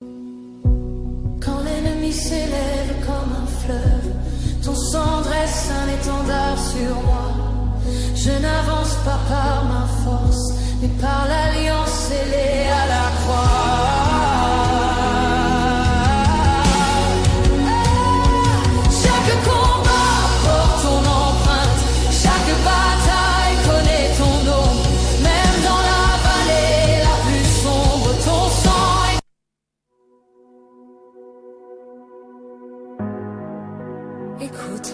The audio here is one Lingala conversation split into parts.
Quand l'ennemi s'élève comme un fleuve, ton sang dresse un étendard sur moi. Je n'avance pas par ma force, mais par l'alliance scellée à la croix. Chaque combat porte ton empreinte, chaque bataille connaît ton nom. Même dans la vallée la plus sombre, ton sang est... Écoute.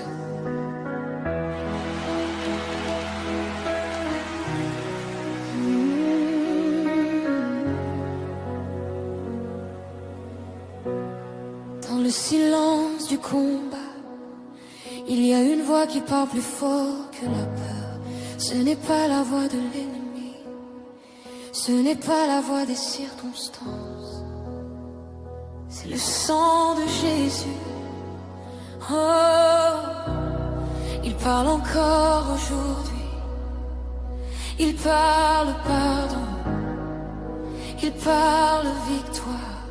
Dans le silence du combat, il y a une voix qui parle plus fort que la peur. Ce n'est pas la voix de l'ennemi, ce n'est pas la voix des circonstances, c'est le sang de Jésus. Oh, il parle encore aujourd'hui, il parle pardon, il parle victoire,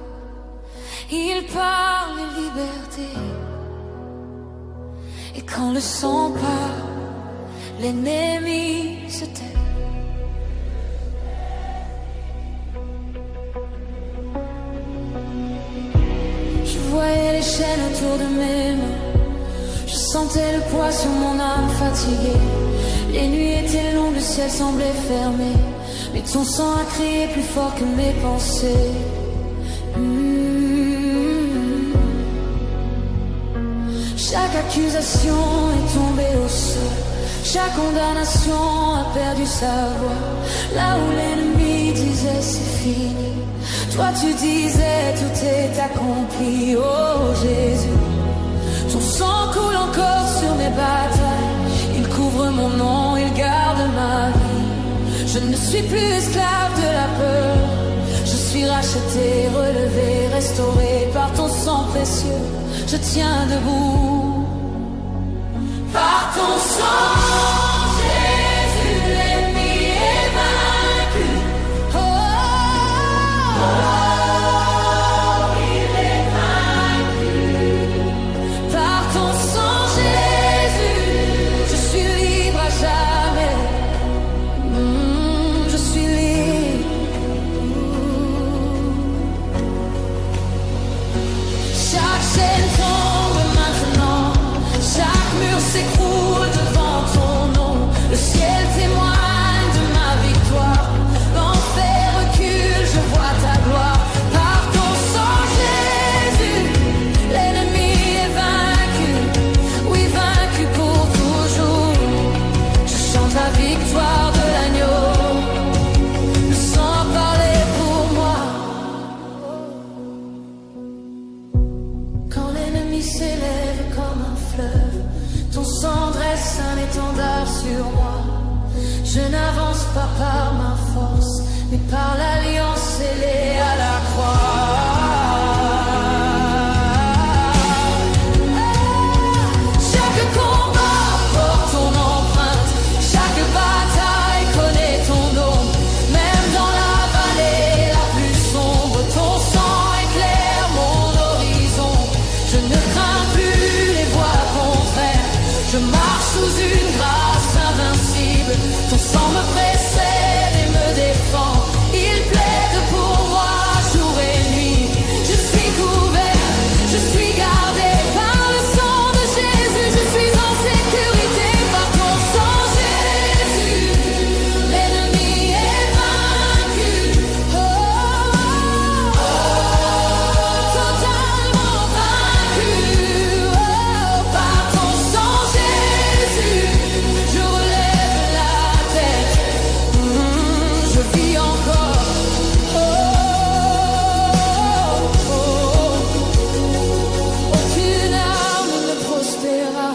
il parle liberté. Et quand le sang parle, l'ennemi se tait. Je voyais les chaînes autour de mes mains, je sentais le poids sur mon âme fatiguée. Les nuits étaient longues, le ciel semblait fermé, mais ton sang a crié plus fort que mes pensées. Chaque accusation est tombée au sol, chaque condamnation a perdu sa voix. Là où l'ennemi disait c'est fini, toi tu disais tout est accompli. Oh Jésus, ton sang coule encore sur mes batailles, il couvre mon nom, il garde ma vie. Je ne suis plus esclave de la peur, je suis racheté, relevé, restauré par ton sang précieux. Je tiens debout par ton sang, Jésus, l'ennemi est vaincu. Oh, il est vaincu. Par ton sang, Jésus, je suis libre à jamais. Je suis libre. Chaque chaîne tombe maintenant, chaque mur s'écroule devant ton nom. Le ciel témoigne de ma victoire, l'enfer recule, je vois ta gloire. Par ton sang, Jésus, l'ennemi est vaincu, oui vaincu pour toujours. Je chante la victoire de l'agneau, le sang a parlé pour moi. Quand l'ennemi s'élève comme un fleuve, ton sang dresse un étendard sur moi. Je n'avance pas par ma force, mais par l'alliance scellée à la croix. Chaque combat porte ton empreinte, chaque bataille connaît ton nom. Même dans la vallée la plus sombre, ton sang éclaire mon horizon. Je ne crains plus les voies contraires, je marche sous une grâce invincible. Ton sang me précède et me défend, il plaide pour moi jour et nuit. Je suis couvert, je suis gardé par le sang de Jésus. Je suis en sécurité par ton sang, Jésus. L'ennemi est vaincu. Oh, totalement vaincu. Oh, par ton sang, Jésus, je relève la tête. Je vis encore. Oh, oh, oh. Aucune arme ne prospérera,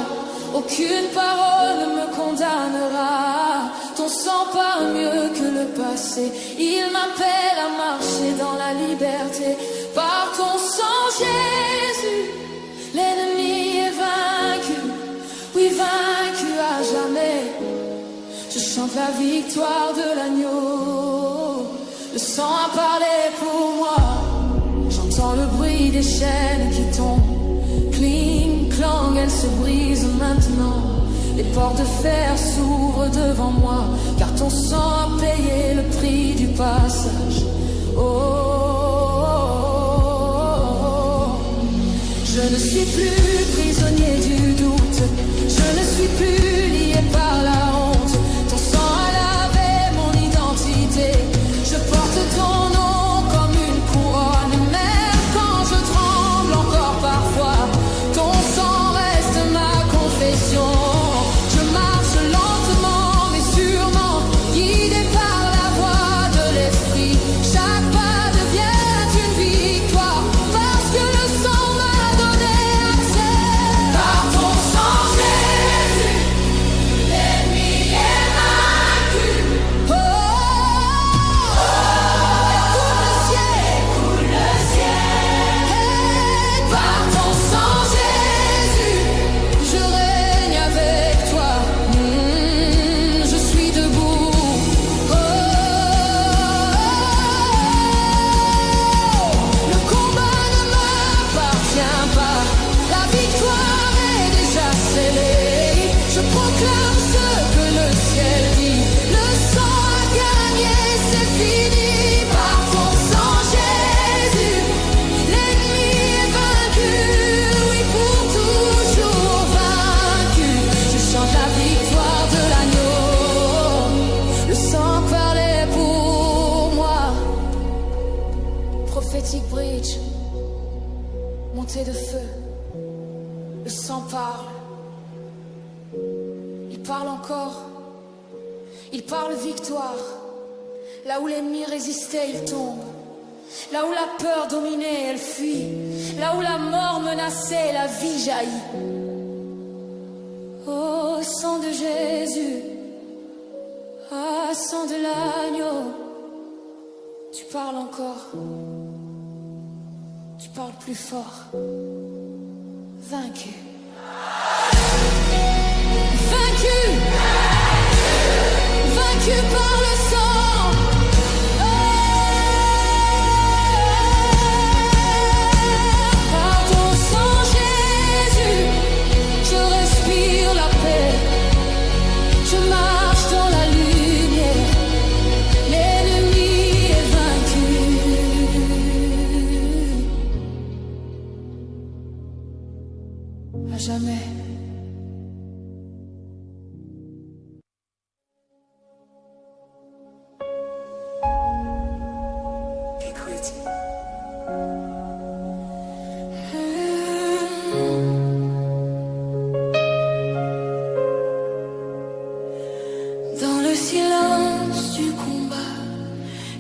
aucune parole ne me condamnera. Ton sang parle mieux que le passé, il m'appelle à marcher dans la liberté. Par ton sang, Jésus, l'ennemi est vaincu, oui vaincu à jamais. Je chante la victoire de l'agneau, le sang a parlé pour moi. J'entends des chaînes qui tombent. Cling, clang, elles se brisent maintenant. Les portes de fer s'ouvrent devant moi, car ton sang a payé le prix du passage. Oh, oh, oh, oh. Je ne suis plus prisonnier du doute. Je ne suis plus lié par la honte. Ton sang a lavé mon identité. Je porte ton nom comme une couronne. Même quand je tremble encore parfois, ton sang reste ma confession. Je marche lentement mais sûrement, guidé par la voix de l'esprit. Chaque pas devient une victoire, parce que le sang m'a donné accès. Par ton sang Jésus, l'ennemi est vaincu. Oh, oh, oh, écoute le ciel. Et par ton sang Jésus, je règne avec toi. Je suis debout. Oh, le combat ne m'appartient pas. La victoire est déjà scellée. Je proclame ce que le ciel dit. Le sang a gagné, c'est fini. Par ton sang Jésus, l'ennemi est vaincu. Oui, pour toujours vaincu. Je chante la victoire de l'agneau. Le sang parlait pour moi. Prophétique Bridge, montée de feu. Le sang parle. Il parle encore. Il parle victoire. Là où l'ennemi résistait, il tombe. Là où la peur dominait, elle fuit. Là où la mort menaçait, la vie jaillit. Oh, sang de Jésus. Ah, sang de l'agneau. Tu parles encore. Tu parles plus fort. Vaincu. Vaincu. Vaincu par le sang. Oh, par ton sang Jésus, je respire la paix. Je marche dans la lumière. L'ennemi est vaincu. À jamais. Écoute. Dans le silence du combat,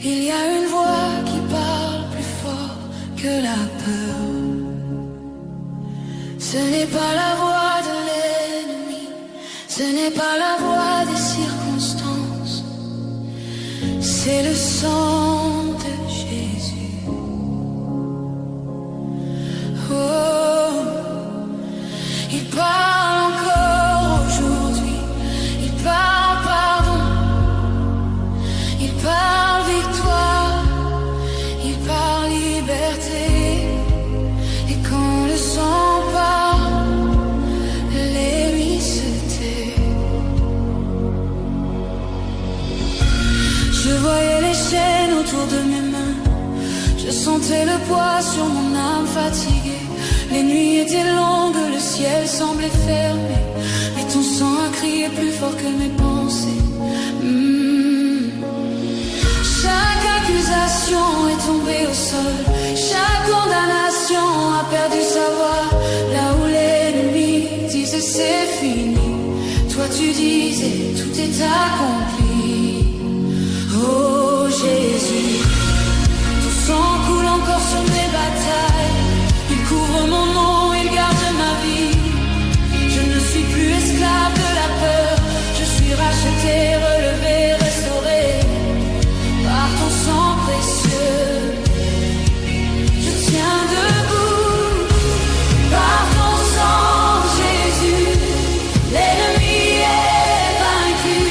il y a une voix qui parle plus fort que la peur. Ce n'est pas la voix de l'ennemi, ce n'est pas la voix des circonstances, c'est le sang de Jésus. Oh, il parle encore aujourd'hui, il parle pardon, il parle victoire, il parle liberté. Et quand le sang parle, l'ennemi se tait. Je voyais les chaînes autour de mes mains, je sentais le poids sur mon âme fatiguée. Les nuits étaient longues, le ciel semblait fermé, mais ton sang a crié plus fort que mes pensées. Chaque accusation est tombée au sol, chaque condamnation a perdu sa voix. Là où l'ennemi disait c'est fini, toi tu disais tout est accompli. Oh Jésus, ton sang coule encore sur mes batailles. Il couvre mon nom, il garde ma vie. Je ne suis plus esclave de la peur, je suis racheté, relevé, restauré par ton sang précieux. Je tiens debout par ton sang Jésus. L'ennemi est vaincu.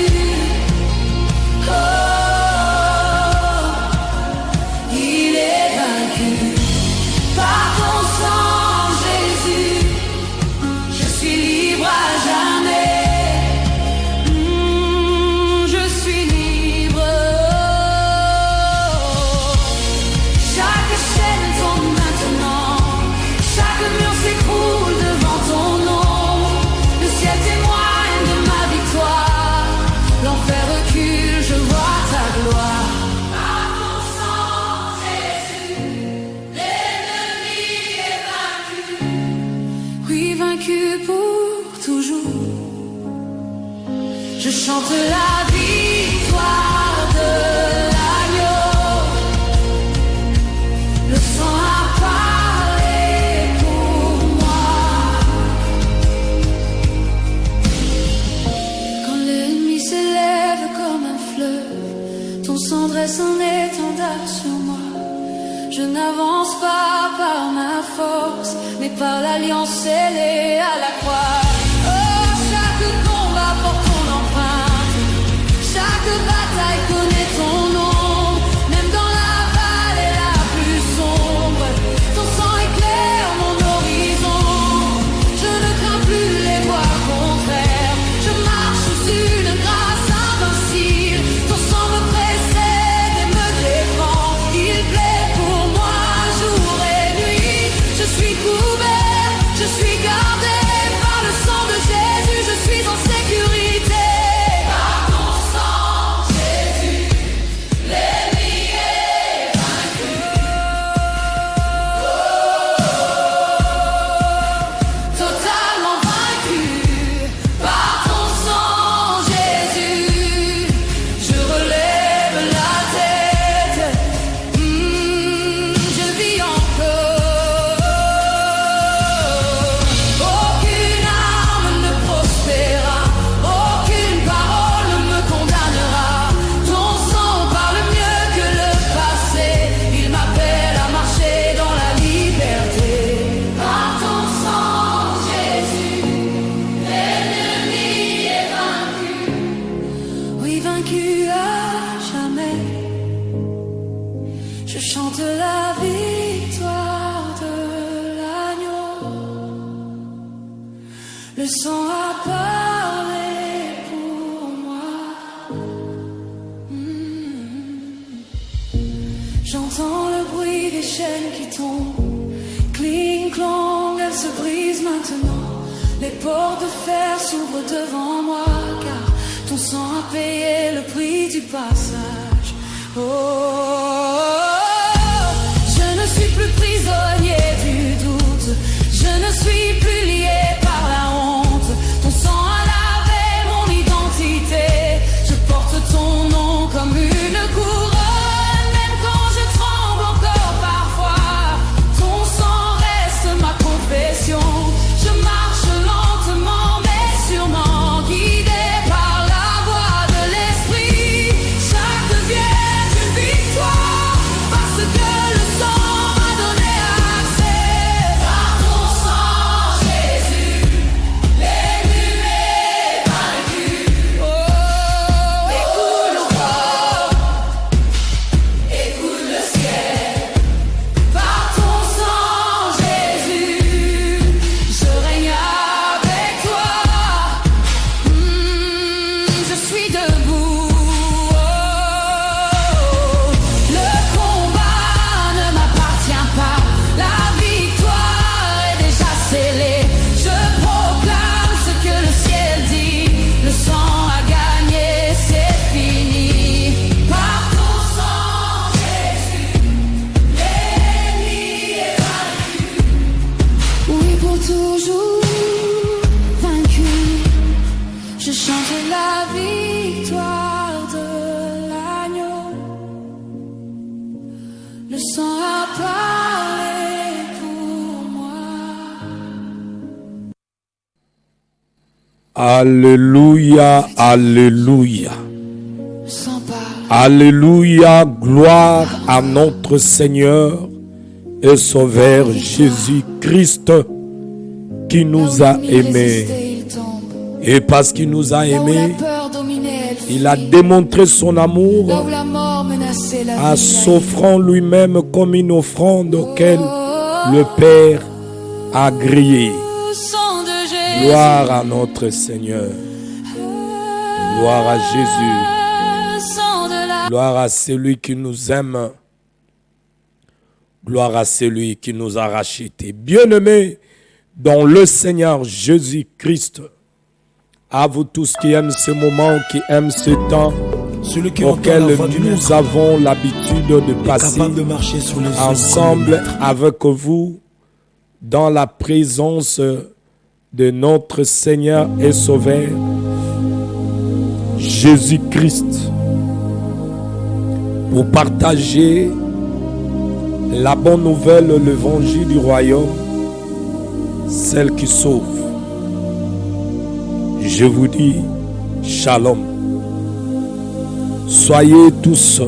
vaincu pour toujours. Je chante la victoire de l'agneau. Le sang a parlé pour moi. Quand l'ennemi s'élève comme un fleuve, ton sang dresse un étendard sur moi. Je n'avance pas par ma force, mais par l'alliance scellée à la croix. Oh, chaque combat porte ton empreinte, chaque bataille connaît ton nom. Même dans la vallée la plus sombre, ton sang éclaire mon horizon. Je ne crains plus les voies contraires, je marche sous une grâce invincible. Ton sang me précède et me défend, il plaît pour moi jour et nuit. Je suis couvert, je suis gardé par le sang de Jésus, je suis en sécurité. Par ton sang, Jésus, l'ennemi est vaincu. Totalement vaincu. Par ton sang, Jésus, je relève la tête. Je vis encore. Aucune arme ne prospérera, aucune parole ne me condamnera. Ton sang parle mieux que le passé, il m'appelle à marcher dans la liberté. Par ton sang, Jésus, l'ennemi est vaincu. Oui, vaincu à jamais. Je chante la victoire de l'agneau. Le sang a parlé pour moi. J'entends le bruit des chaînes qui tombent. Cling, clong, elles se brisent maintenant. Les portes de fer s'ouvrent devant moi, car ton sang a payé le prix du passage. Oh, je ne suis plus prisonnier du doute, je ne suis plus lié par la honte. Ton sang a lavé mon identité, je porte ton nom comme une couronne. Même quand je tremble encore parfois, ton sang reste ma confession. Je marche lentement mais sûrement, guidé par la voix de l'esprit. Chaque vierge une victoire, parce que le sang m'a donné accès. Par ton sang, Jésus, l'ennemi est vaincu. Oh, écoute le corps, écoute le ciel. Par ton sang, Jésus, je règne avec toi. Je suis debout. Oh, le combat ne m'appartient pas, la victoire est déjà scellée. Je proclame ce que le ciel dit, le sang a gagné, c'est fini. Par ton sang, Jésus, l'ennemi est vaincu. Oui, pour toujours vaincu. Je chante la victoire de l'agneau. Le sang a parlé pour moi. Alléluia, alléluia. Le sang parle. Alléluia, gloire à notre Seigneur et Sauveur Jésus-Christ qui nous a aimés. Et parce qu'il nous a aimés, il a démontré son amour en s'offrant lui-même comme une offrande auquel le Père a grillé. Gloire à notre Seigneur. Gloire à Jésus. Gloire à celui qui nous aime. Gloire à celui qui nous a rachetés. Bien-aimés dans le Seigneur Jésus-Christ, à vous tous qui aiment ce moment, qui aiment ce temps auquel nous avons l'habitude de passer ensemble avec vous dans la présence de notre Seigneur et Sauveur, Jésus-Christ, pour partager la bonne nouvelle, l'évangile du royaume, celle qui sauve. Je vous dis Shalom. Soyez tous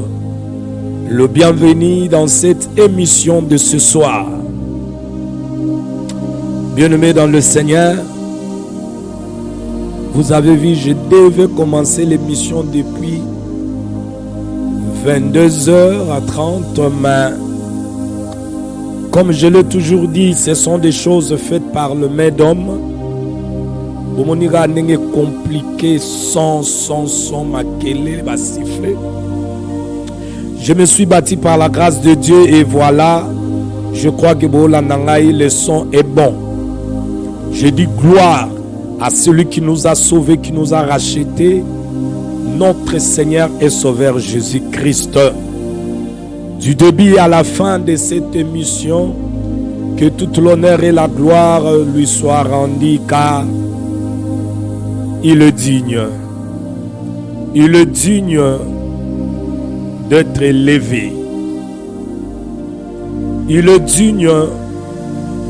le bienvenu dans cette émission de ce soir. Bien-aimés dans le Seigneur, vous avez vu, je devais commencer l'émission depuis 22h30, mais comme je l'ai toujours dit, ce sont des choses faites par le maître d'homme. Pour mon ira n'est compliqué sans maquiller, va siffler. Je me suis bâti par la grâce de Dieu et voilà, je crois que le son est bon. Je dis gloire à celui qui nous a sauvés, qui nous a rachetés, notre Seigneur et Sauveur Jésus-Christ. Du début à la fin de cette émission, que toute l'honneur et la gloire lui soient rendus, car il est digne. Il est digne d'être élevé. Il est digne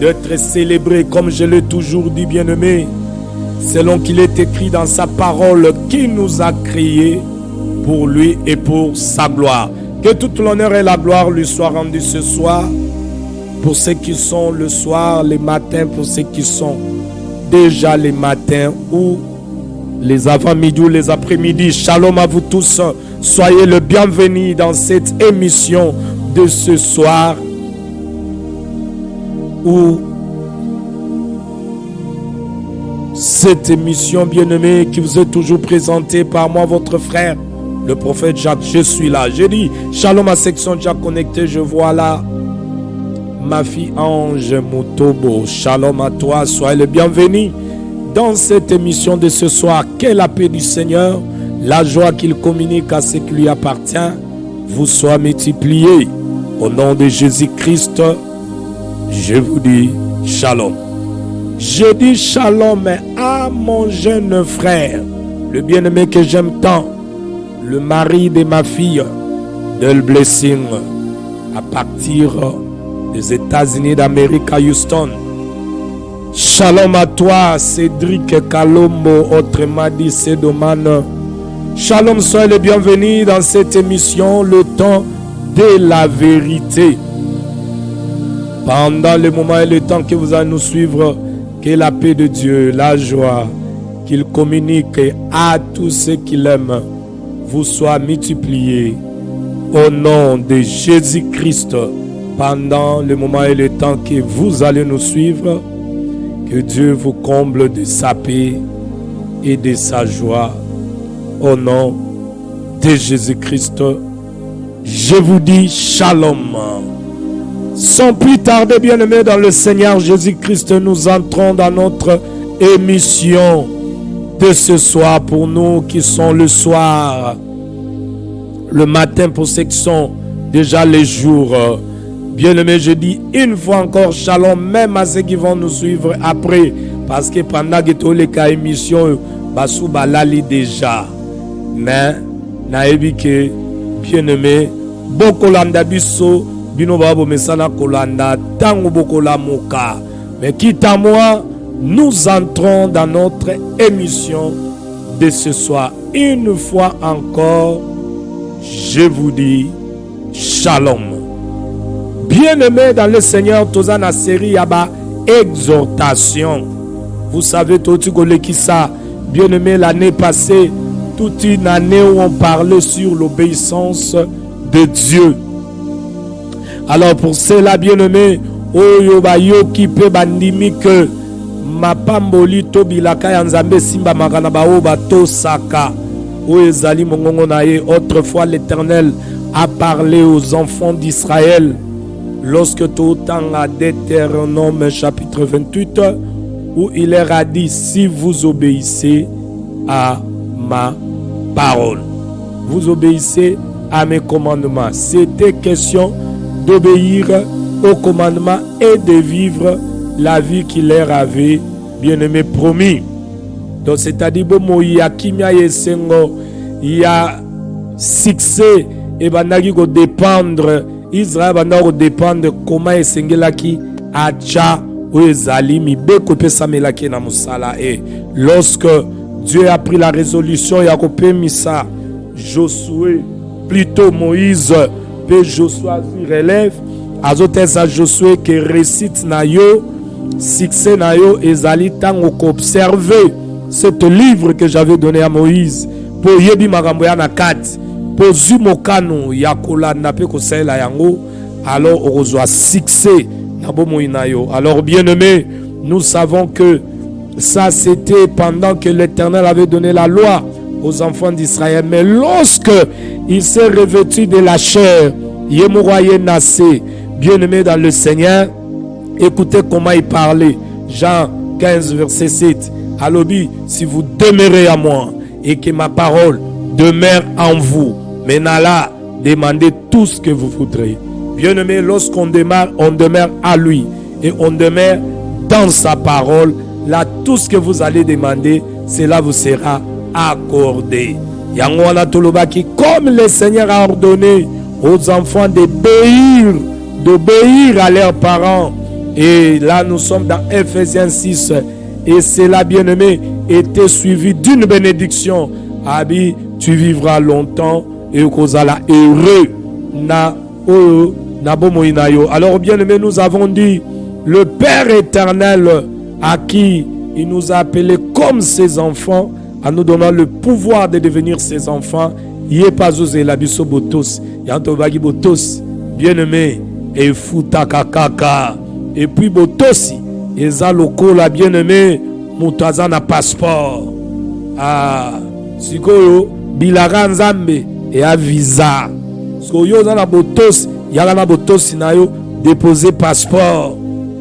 d'être célébré, comme je l'ai toujours dit, bien-aimé, selon qu'il est écrit dans sa parole, qui nous a créés pour lui et pour sa gloire. Que toute l'honneur et la gloire lui soient rendues ce soir, pour ceux qui sont le soir, les matins, pour ceux qui sont déjà les matins ou les avant-midi ou les après-midi. Shalom à vous tous. Soyez le bienvenu dans cette émission de ce soir où cette émission bien-aimée qui vous est toujours présentée par moi, votre frère, le prophète Jacques. Je suis là. Je dis shalom à section Jacques connecté. Je vois là ma fille Ange Moutobo. Shalom à toi. Soyez le bienvenu dans cette émission de ce soir. Que la paix du Seigneur, la joie qu'il communique à ce qui lui appartient, vous soit multipliée. Au nom de Jésus-Christ, je vous dis shalom. Je dis shalom à mon jeune frère, le bien-aimé que j'aime tant, le mari de ma fille, Del Blessing, à partir des États-Unis d'Amérique à Houston. Shalom à toi, Cédric Kalombo, autrement dit Sedoman. Shalom, soyez les bienvenus dans cette émission, le temps de la vérité. Pendant le moment et le temps que vous allez nous suivre, que la paix de Dieu, la joie qu'il communique à tous ceux qui l'aiment, vous soit multipliée au nom de Jésus-Christ. Pendant le moment et le temps que vous allez nous suivre, que Dieu vous comble de sa paix et de sa joie. Au nom de Jésus-Christ, je vous dis shalom. Sans plus tarder, bien-aimés dans le Seigneur Jésus-Christ, nous entrons dans notre émission de ce soir pour nous qui sont le soir, le matin pour ceux qui sont déjà les jours. Bien-aimés, je dis une fois encore shalom, même à ceux qui vont nous suivre après, parce que pendant que tous les cas émission, basou balali déjà. Mais, naebi que, bien-aimés, bokolanda biso, bino babo mesana kolanda, tango bokola moka. Mais quitte à moi, nous entrons dans notre émission de ce soir. Une fois encore, je vous dis shalom. Bien-aimés dans le Seigneur, tous en série yaba exhortation. Vous savez tout qui ça. Bien-aimés, l'année passée, toute une année où on parlait sur l'obéissance de Dieu. Alors pour cela, bien-aimés, oyo ba yo ki pe bandimi que mapamboli to bilaka ya nzambe simba makana ba o ba to saka o ezali mongongo na ye. Autrefois l'Éternel a parlé aux enfants d'Israël lorsque tout temps à Deutéronome chapitre 28 où il leur a dit: si vous obéissez à ma parole, vous obéissez à mes commandements. C'était question d'obéir aux commandements et de vivre la vie qu'il leur avait bien-aimé promis. Donc c'est-à-dire bon il y a kimia yesengo, il y a succès et bandaki ko dépendre Israël bandako dépendre comment esengelaki acha oezali mibeko pesa melaki na musala. Et lorsque Dieu a pris la résolution ya kopemisa Josué, plutôt Moïse, pe Josué relève azotesa Josué que récite na yo succès na yo ezali tango observer cet livre que j'avais donné à Moïse pour yebi makambo ya na kati pour zumokano ya kolanda pe kosela yango, alors ozwa succès na bomoi na yo. Alors bien-aimés, nous savons que ça c'était pendant que l'Éternel avait donné la loi aux enfants d'Israël, mais lorsque il s'est revêtu de la chair, Yemouroye Nassé, bien-aimé dans le Seigneur, écoutez comment il parlait. Jean 15 verset 7. Alobi, si vous demeurez à moi et que ma parole demeure en vous, maintenant là, demandez tout ce que vous voudrez. Bien-aimé, lorsqu'on demeure à lui et on demeure dans sa parole, là, tout ce que vous allez demander, cela vous sera accordé. Yangwana Tolobaki, comme le Seigneur a ordonné aux enfants d'obéir à leurs parents. Et là, nous sommes dans Ephésiens 6. Et cela, bien-aimé, était suivi d'une bénédiction. Abi, tu vivras longtemps et kozala heureux na bomoinayo. Alors, bien-aimé, nous avons dit, le Père éternel à qui il nous a appelés comme ses enfants, en nous donnant le pouvoir de devenir ses enfants. Bien-aimé, et futakakaka. Et puis botosi, eza lokola bien-aimé, mutaza na passeport. Ah, sikoyo bilaka nzambe et a visa. Sikoyo za na botosi, yaka na botosi na yo déposer passeport.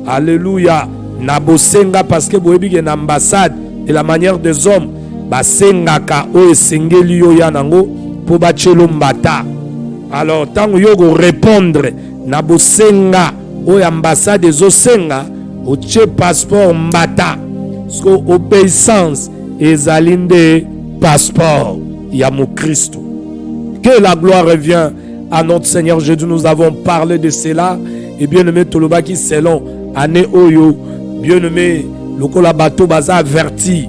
Alléluia. Na bosenga parce que boyebi ke na ambassade et la manière des hommes basengaka o esengeli yo ya nango po bachelo mbata. Alors tango yo go répondre na bosenga o ambassade ezosenga oche passeport mbata. Sko obéissance ezali nde passeport ya mo Christ. Que la gloire revient à notre Seigneur Jésus. Nous avons parlé de cela. Et bien aimé Tolobaki selon année oyo, bien aimé lokola bato baza averti,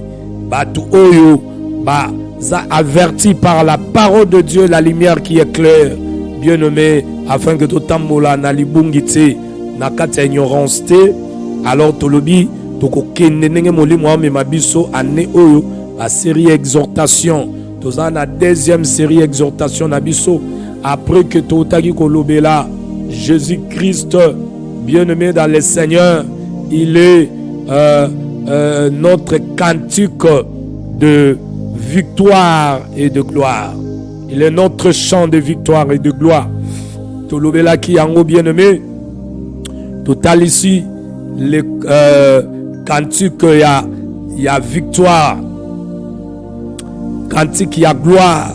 bato oyo baza averti par la parole de Dieu, la lumière qui éclaire, bien aimé, afin que tout tambola na libungite na kati ignorance te. Alors Tolobi toko kende ndenge molimo amema biso année oyo la série exhortation. Toza na deuxième série exhortation na biso après que totaki kolobela Jésus-Christ, bien-aimé dans le Seigneur, il est notre cantique de victoire et de gloire. Il est notre chant de victoire et de gloire. Tolobela ki yango bien-aimé, total ici le cantique y a victoire, cantique y a gloire.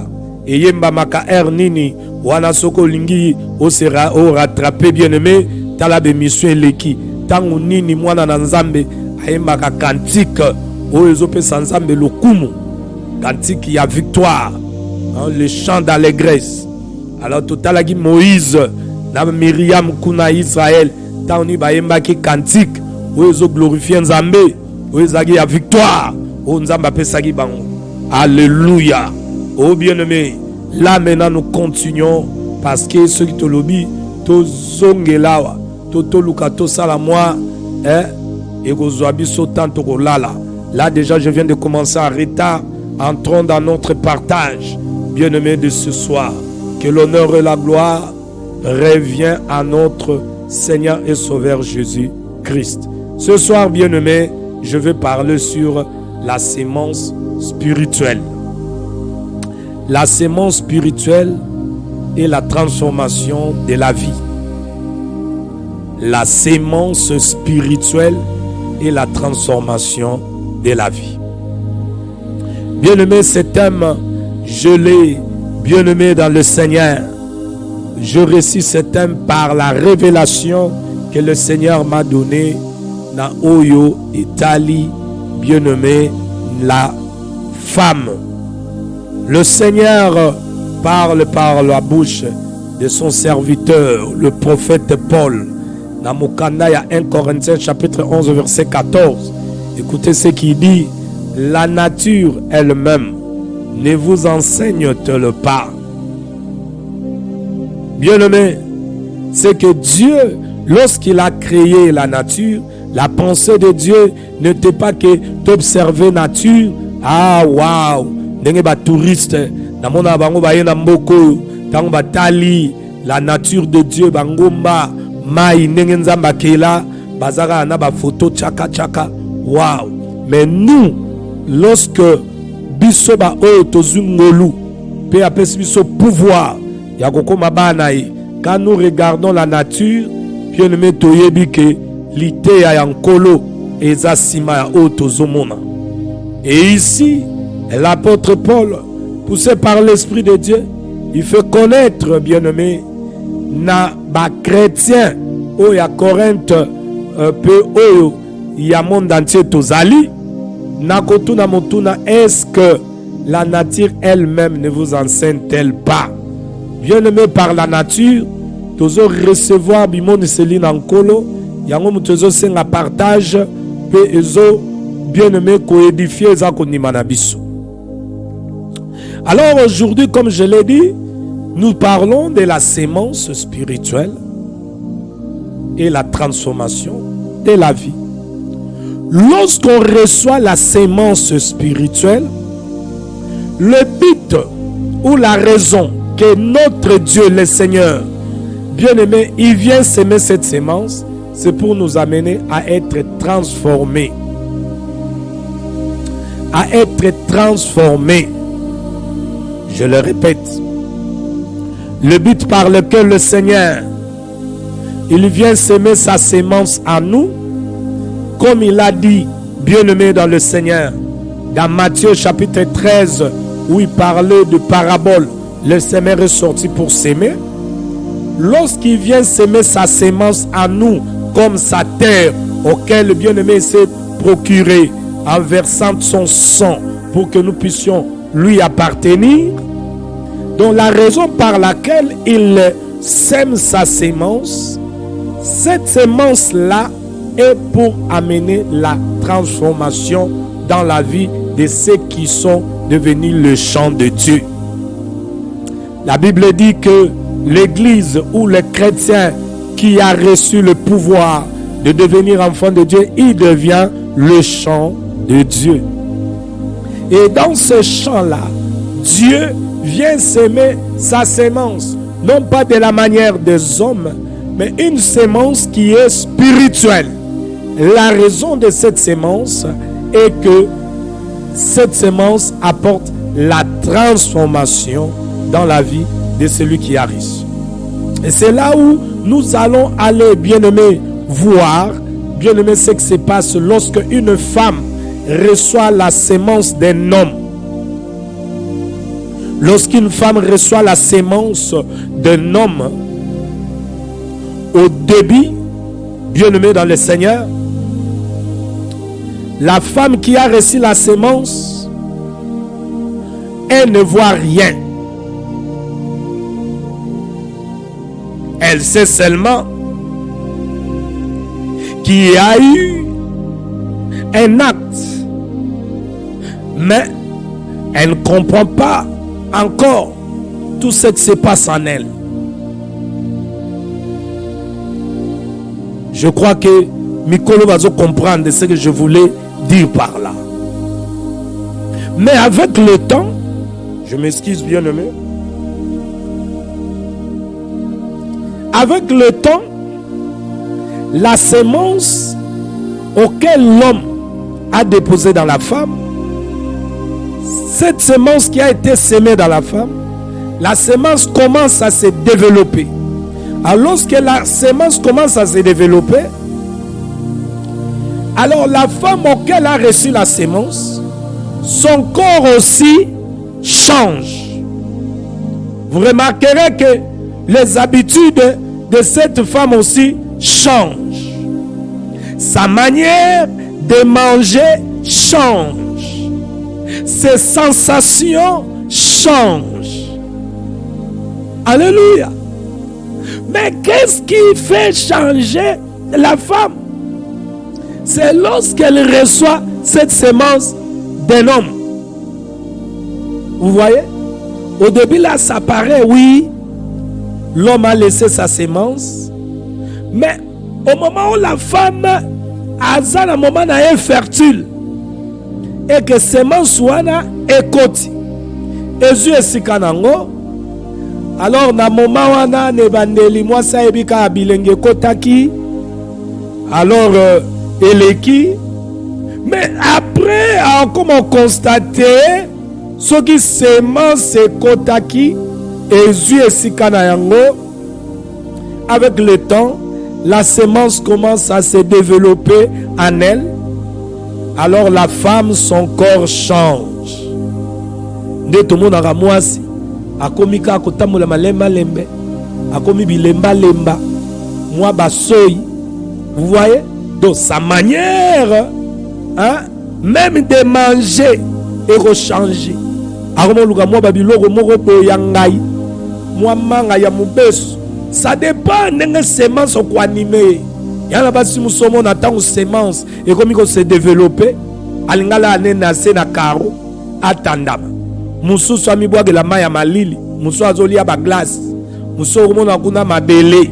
Et yemba maka nini wana soko lingi o sera o rattraper bien-aimé tala be mission eleki tangu nini mwana na nzambe ayemba ka cantique o ezope nzambe lokumu, cantique ya victoire, hein, le chant d'allégresse. Alors totalaki Moïse na Myriam kuna Israël tangu ni bayemba ki cantique o ezo glorifier nzambe o ezaki ya victoire o nzamba pesaki bango. Alléluia. Oh bien-aimé, là maintenant nous continuons parce que ceux qui te lobby, to zongelawa, to luka to salamwa, et gozoabi sotan to lala. Là déjà je viens de commencer à retard, entrons dans notre partage, bien-aimé de ce soir. Que l'honneur et la gloire revient à notre Seigneur et Sauveur Jésus-Christ. Ce soir, bien-aimé, je vais parler sur la sémence spirituelle. La sémence spirituelle et la transformation de la vie. La sémence spirituelle et la transformation de la vie. Bien-aimé, ce thème, je l'ai bien-aimé dans le Seigneur. Je récite ce thème par la révélation que le Seigneur m'a donnée dans Oyo, Italie, bien-aimé, la femme. Le Seigneur parle par la bouche de son serviteur, le prophète Paul. Dans Mokanda, il y a 1 Corinthiens chapitre 11 verset 14. Écoutez ce qu'il dit. La nature elle-même ne vous enseigne-t-elle pas? Bien-aimé, c'est que Dieu, lorsqu'il a créé la nature, la pensée de Dieu n'était pas que d'observer nature. Ah, waouh! Ndenge ba touriste, namona bango ba yena mboko, tango ba tali la nature de Dieu bangomba, mai ndenge nzamba kela, bazaka na ba photo chaka chaka. Waouh! Mais nous, lorsque biso ba oyo tozungolu, pe apesi biso pouvoir, ya kokoma bana yi, quand nous regardons la nature, bien aimé toyebi ke lité ya yankolo eza sima ya oyo tozomona. Et ici, l'apôtre Paul, poussé par l'Esprit de Dieu, il fait connaître, bien-aimé, na ba chrétien au ya Corinthe peu oyo ya monde entier tozali na kotuna motuna, est-ce que la nature elle-même ne vous enseigne-t-elle pas? Bien-aimé, par la nature, tozo recevoir bimoni seline ankolo, yango mutozo senga partage pe ezo bien-aimé coédifier za konima na biso. Alors aujourd'hui, comme je l'ai dit, nous parlons de la sémence spirituelle et la transformation de la vie. Lorsqu'on reçoit la sémence spirituelle, le but ou la raison que notre Dieu, le Seigneur, bien-aimé, il vient s'aimer cette sémence, c'est pour nous amener à être transformés. À être transformés. Je le répète. Le but par lequel le Seigneur, il vient s'aimer sa sémence à nous, comme il a dit, bien-aimé dans le Seigneur, dans Matthieu chapitre 13, où il parlait de parabole, le Seigneur est sorti pour s'aimer. Lorsqu'il vient s'aimer sa sémence à nous, comme sa terre, auquel le bien-aimé s'est procuré, en versant son sang, pour que nous puissions lui appartenir. Donc la raison par laquelle il sème sa sémence, cette sémence-là est pour amener la transformation dans la vie de ceux qui sont devenus le champ de Dieu. La Bible dit que l'Église ou le chrétien qui a reçu le pouvoir de devenir enfant de Dieu, il devient le champ de Dieu. Et dans ce champ-là, Dieu vient s'aimer sa sémence, non pas de la manière des hommes, mais une sémence qui est spirituelle. La raison de cette sémence est que cette sémence apporte la transformation dans la vie de celui qui a reçu. Et c'est là où nous allons aller, bien-aimés, voir, bien-aimés, ce qui se passe lorsque une femme reçoit la sémence d'un homme. Lorsqu'une femme reçoit la sémence d'un homme, au début, bien-aimé dans le Seigneur, la femme qui a reçu la sémence, elle ne voit rien. Elle sait seulement qu'il y a eu un acte, mais elle ne comprend pas encore tout ce qui se passe en elle. Je crois que Mikolo va comprendre ce que je voulais dire par là. Mais avec le temps, je m'excuse bien aimé, avec le temps, la sémence auquel l'homme a déposé dans la femme, cette sémence qui a été sémée dans la femme, la sémence commence à se développer. Alors lorsque la sémence commence à se développer, alors la femme auquel a reçu la sémence, son corps aussi change. Vous remarquerez que les habitudes de cette femme aussi changent. Sa manière de manger changent. Ses sensations changent. Alléluia. Mais qu'est-ce qui fait changer la femme? C'est lorsqu'elle reçoit cette semence d'un homme. Vous voyez? Au début là, ça paraît, oui, l'homme a laissé sa semence. Mais au moment où la femme a un moment infertile et que semence wana ekoti ezu esika nango, alors na moment wana nebandeli mwasa ebika bilenge kotaki, alors eleki. Mais après, comment constater ce qui semence ekotaki ezu esika na yango, avec le temps la semence commence à se développer en elle. Alors la femme, son corps change. Nde tout le monde a mwasi akomi ka kotambola malemba lembe, akomi bilemba lemba, moi basoyi. Vous voyez? Donc sa manière, hein, même de manger est rechangée. Akomo luka moi babiloko moko boyangai, moi manga ya mubesu. Ça dépend de semence au animé. Il y a pas si nous sommes en attend semence et comme il se développer, alingala anena na karo atandama. Musu swami bois de la maya malili, musu azoli ba glace, musu romona kuna mabele.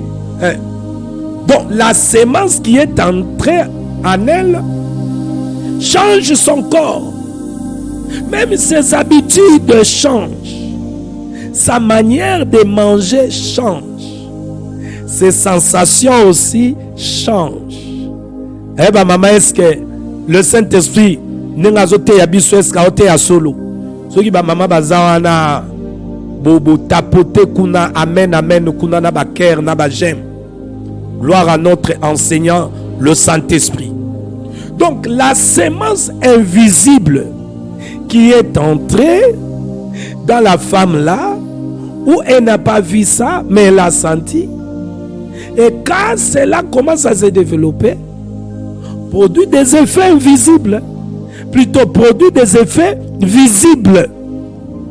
Donc la semence qui est entrée en elle change son corps. Même ses habitudes changent. Sa manière de manger change. Ses sensations aussi changent. Eh ben maman, est-ce que le Saint-Esprit n'a pas ya biso est-ce qu'il a solo? Ce qui ba maman bazawana bobo tapoter kuna amen amen kuna na ba cœur na ba j'aime. Gloire à notre enseignant le Saint-Esprit. Donc la semence invisible qui est entrée dans la femme là, où elle n'a pas vu ça mais elle a senti. Et quand cela commence à se développer, produit des effets invisibles, plutôt produit des effets visibles.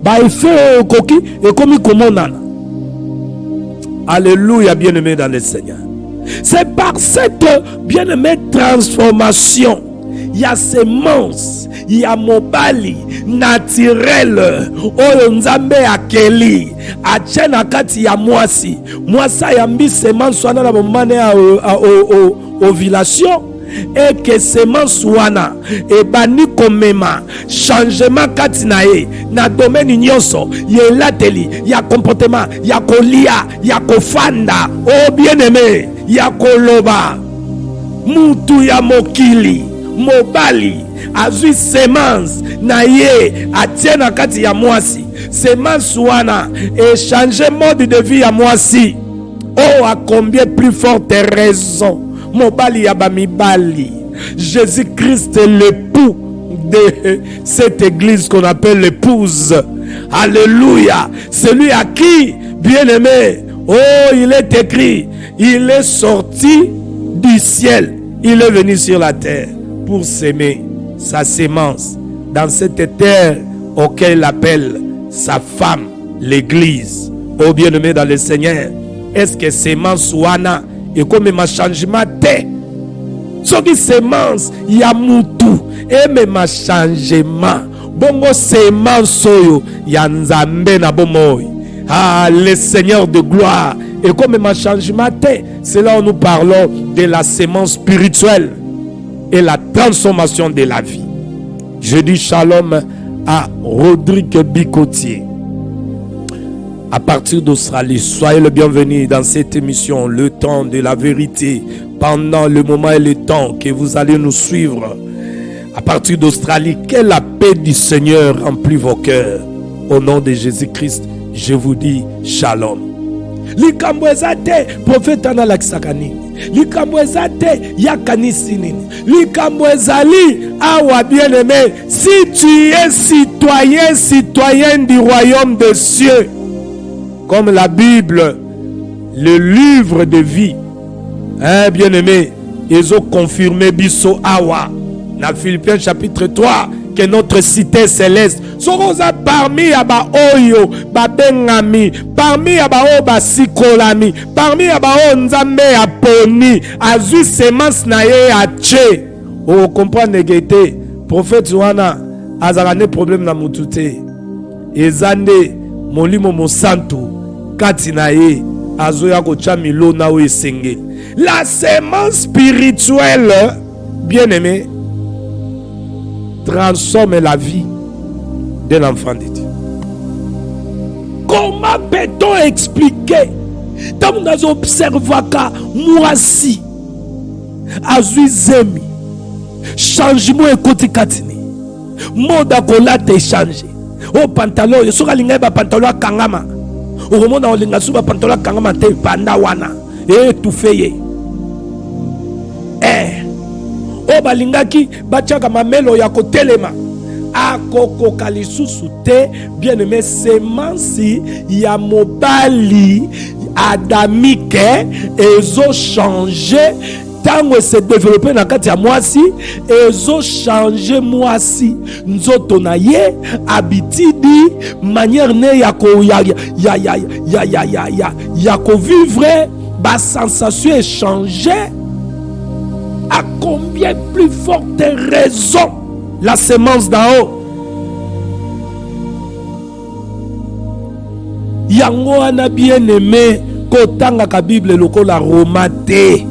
Bah, effet coquille et comme on a. Alléluia, bien-aimé dans le Seigneur. C'est par cette bien-aimée transformation, il y a semence, il y a mobali naturel, oyo nzambe akeli achena kati ya mwasi mwasa yambi semence wana na bomane ya ovulation, et que semence wana e bani komema changement kati na ye na domaine nyonso ye lateli ya comportement ya kolia ya kofanda, oh bien-aimé, ya koloba mutu ya mokili mobali azui semence na ye atiena kati ya mwasi, semence wana et changer mode de vie ya mwasi. Oh, à combien plus forte raison mobali ya bamibali, Jésus-Christ est l'époux de cette église qu'on appelle l'épouse. Alléluia. Celui à qui, bien-aimé, oh, il est écrit, il est sorti du ciel, il est venu sur la terre pour s'aimer sa sémence dans cette terre auquel il appelle sa femme, l'église. Oh bien-aimé dans le Seigneur, est-ce que sémence wana et comme ma changement te ce qui sémence ya mutu et même ma changement bongo sémence oyo ya nzambe na bomoy. Ah, le Seigneur de gloire, et comme ma changement te, c'est là où nous parlons de la sémence spirituelle et la transformation de la vie. Je dis shalom à Rodrigue Bicotier à partir d'Australie. Soyez le bienvenu dans cette émission, le temps de la vérité, pendant le moment et le temps que vous allez nous suivre à partir d'Australie. Que la paix du Seigneur remplit vos cœurs. Au nom de Jésus-Christ, je vous dis shalom. Likambo ezate prophète analakisaka nini, likambo ezate yakanisi nini, likambo ezali awa bien-aimé. Si tu es citoyen du royaume des cieux, comme la Bible, le livre de vie, hein, bien-aimé, ils ont confirmé biso awa Dans Philippiens chapitre 3, que notre cité céleste soroza parmi aba oyo babengami, parmi aba oyo basikolami, parmi aba oyo nzambe aponi azui semence na ye ache. O comprendre que prophète wana azalane problème na mutu te, ezande molimo mosantu kati na ye azoya kocha milona oyo esengeli. La semence spirituelle, bien aimé, transforme la vie de l'enfant de Dieu. Comment peut-on expliquer? Tant nous observons que moi si azui zemi changement ekoti katini moda kola te changer o pantalon yo soka linga ba pantalon kangama o mona o linga suba pantalon kangama te panda wana e tufeye o balingaki bachaka mamelo ya kotelema akokoka lisusu te. Bien aimé, semansi ya mobali adamike ezo changer tango se développer na kati ya mwasi, ezo changer mwasi nzoto na ye, habitude, manière ne ya ko vivre, ba sensation est changée. À combien plus forte raison la semence d'en haut? Yango ana bien aimé kotanga ka Bible lokola romate.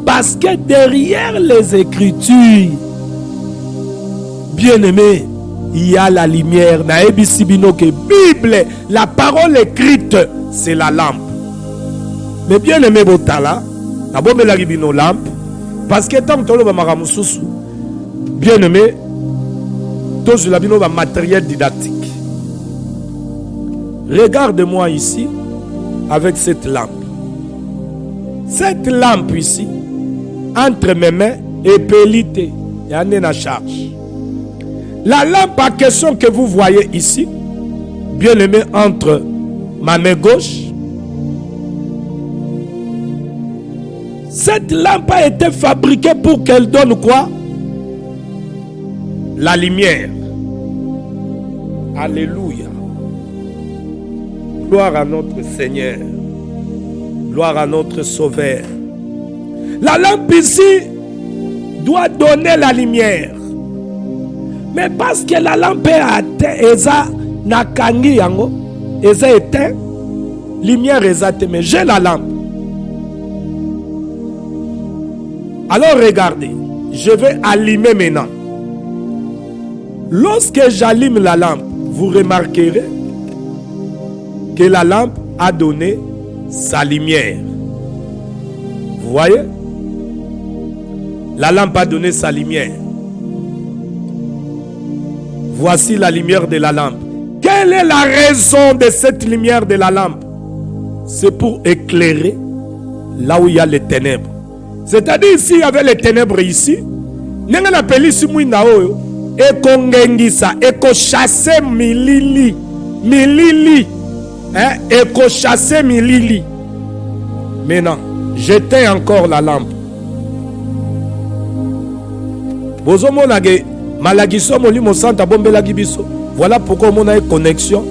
Parce que derrière les Écritures, bien aimé, il y a la lumière. Na ebisibino que Bible, la parole écrite, c'est la lampe. Mais bien aimé botala, na bomela bino lampe, parce que tant que ba maramususu, bien aimé, tous la bino ba matériel didactique. Regarde-moi ici avec cette lampe. Cette lampe ici, entre mes mains, est pelitée. Il y en a une charge. La lampe à question que vous voyez ici, bien aimé, entre ma main gauche, cette lampe a été fabriquée pour qu'elle donne quoi? La lumière. Alléluia. Gloire à notre Seigneur. Gloire à notre Sauveur. La lampe ici doit donner la lumière. Mais parce que la lampe est atteinte, nakangi yango, est éteinte, lumière est atteinte. Mais j'ai la lampe. Alors regardez, je vais allumer maintenant. Lorsque j'allume la lampe, vous remarquerez que la lampe a donné sa lumière. Vous voyez? La lampe a donné sa lumière. Voici la lumière de la lampe. Quelle est la raison de cette lumière de la lampe? C'est pour éclairer là où il y a les ténèbres. C'est-à-dire ici, il y avait les ténèbres ici. Nenga na pelisi mwina oyo ekongengisa ekochasse milili ekochasse milili. Maintenant, j'éteins encore la lampe. Bozomona malagiso molimo santa bombelaki biso. Voilà pourquoi on a une connexion.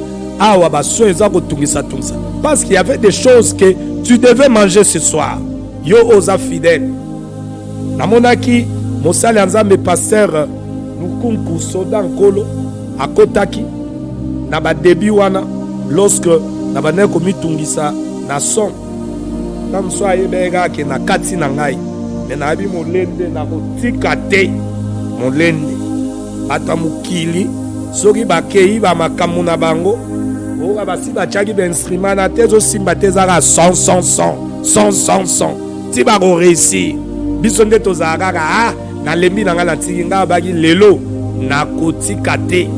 Parce qu'il y avait des choses que tu devais manger ce soir. Yo oza fidèle. Namonaki mosali nzambe pasteur Lukunku Soda Nkolo akotaki na ba début wana lorsque na ba neko mitungisa na son. Tam so ayebega ke na kati na ngai. Mais na abi molende na kotika te molende. Ata mukili soki bakei ba makamu na bango oka basi bachaki ba instrument na tezo simba tezaka son ti ba ko réussir biso nde tozaka ka na lembi na ngala tiki nga baki lelo na kotika te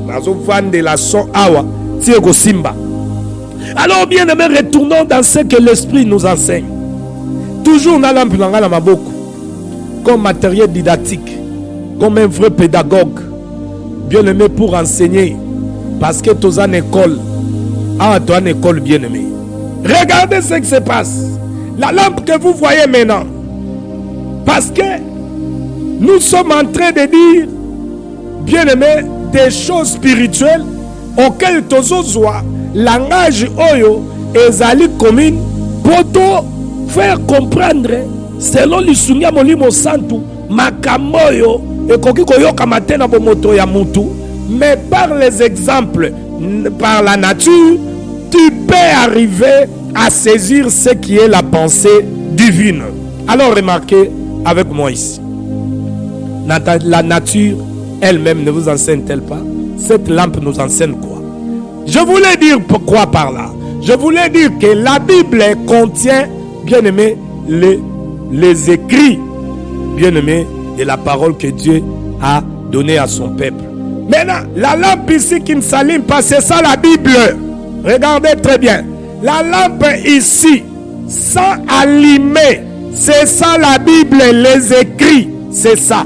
nazo vande la son awa ti ko simba. Alors bien aimé, retournons dans ce que l'esprit nous enseigne. Toujours na lampe na ngala maboko comme matériel didactique, comme un vrai pédagogue, bien aimé, pour enseigner. Parce que tu as une école. Ah, tu as une école, bien aimé. Regardez ce qui se passe. La lampe que vous voyez maintenant, Parce que nous sommes en train de dire, bien aimé, des choses spirituelles auxquelles tozozoa langage oyo ezali commune pour faire comprendre selon l'isunya molimo santu makambo oyo ekoki koyoka matena bomoto ya mutu, mais par les exemples, par la nature, tu peux arriver à saisir ce qui est la pensée divine. Alors remarquez avec moi ici, la nature elle-même ne vous enseigne-t-elle pas? Cette lampe nous enseigne quoi? Je voulais dire quoi par là? Je voulais dire que la Bible contient, bien aimé, les écrits, bien aimé, de la parole que Dieu a donnée à son peuple. Maintenant, la lampe ici qui ne s'allume pas, c'est ça la Bible. Regardez très bien. La lampe ici, sans allumer, c'est ça la Bible, les écrits. C'est ça,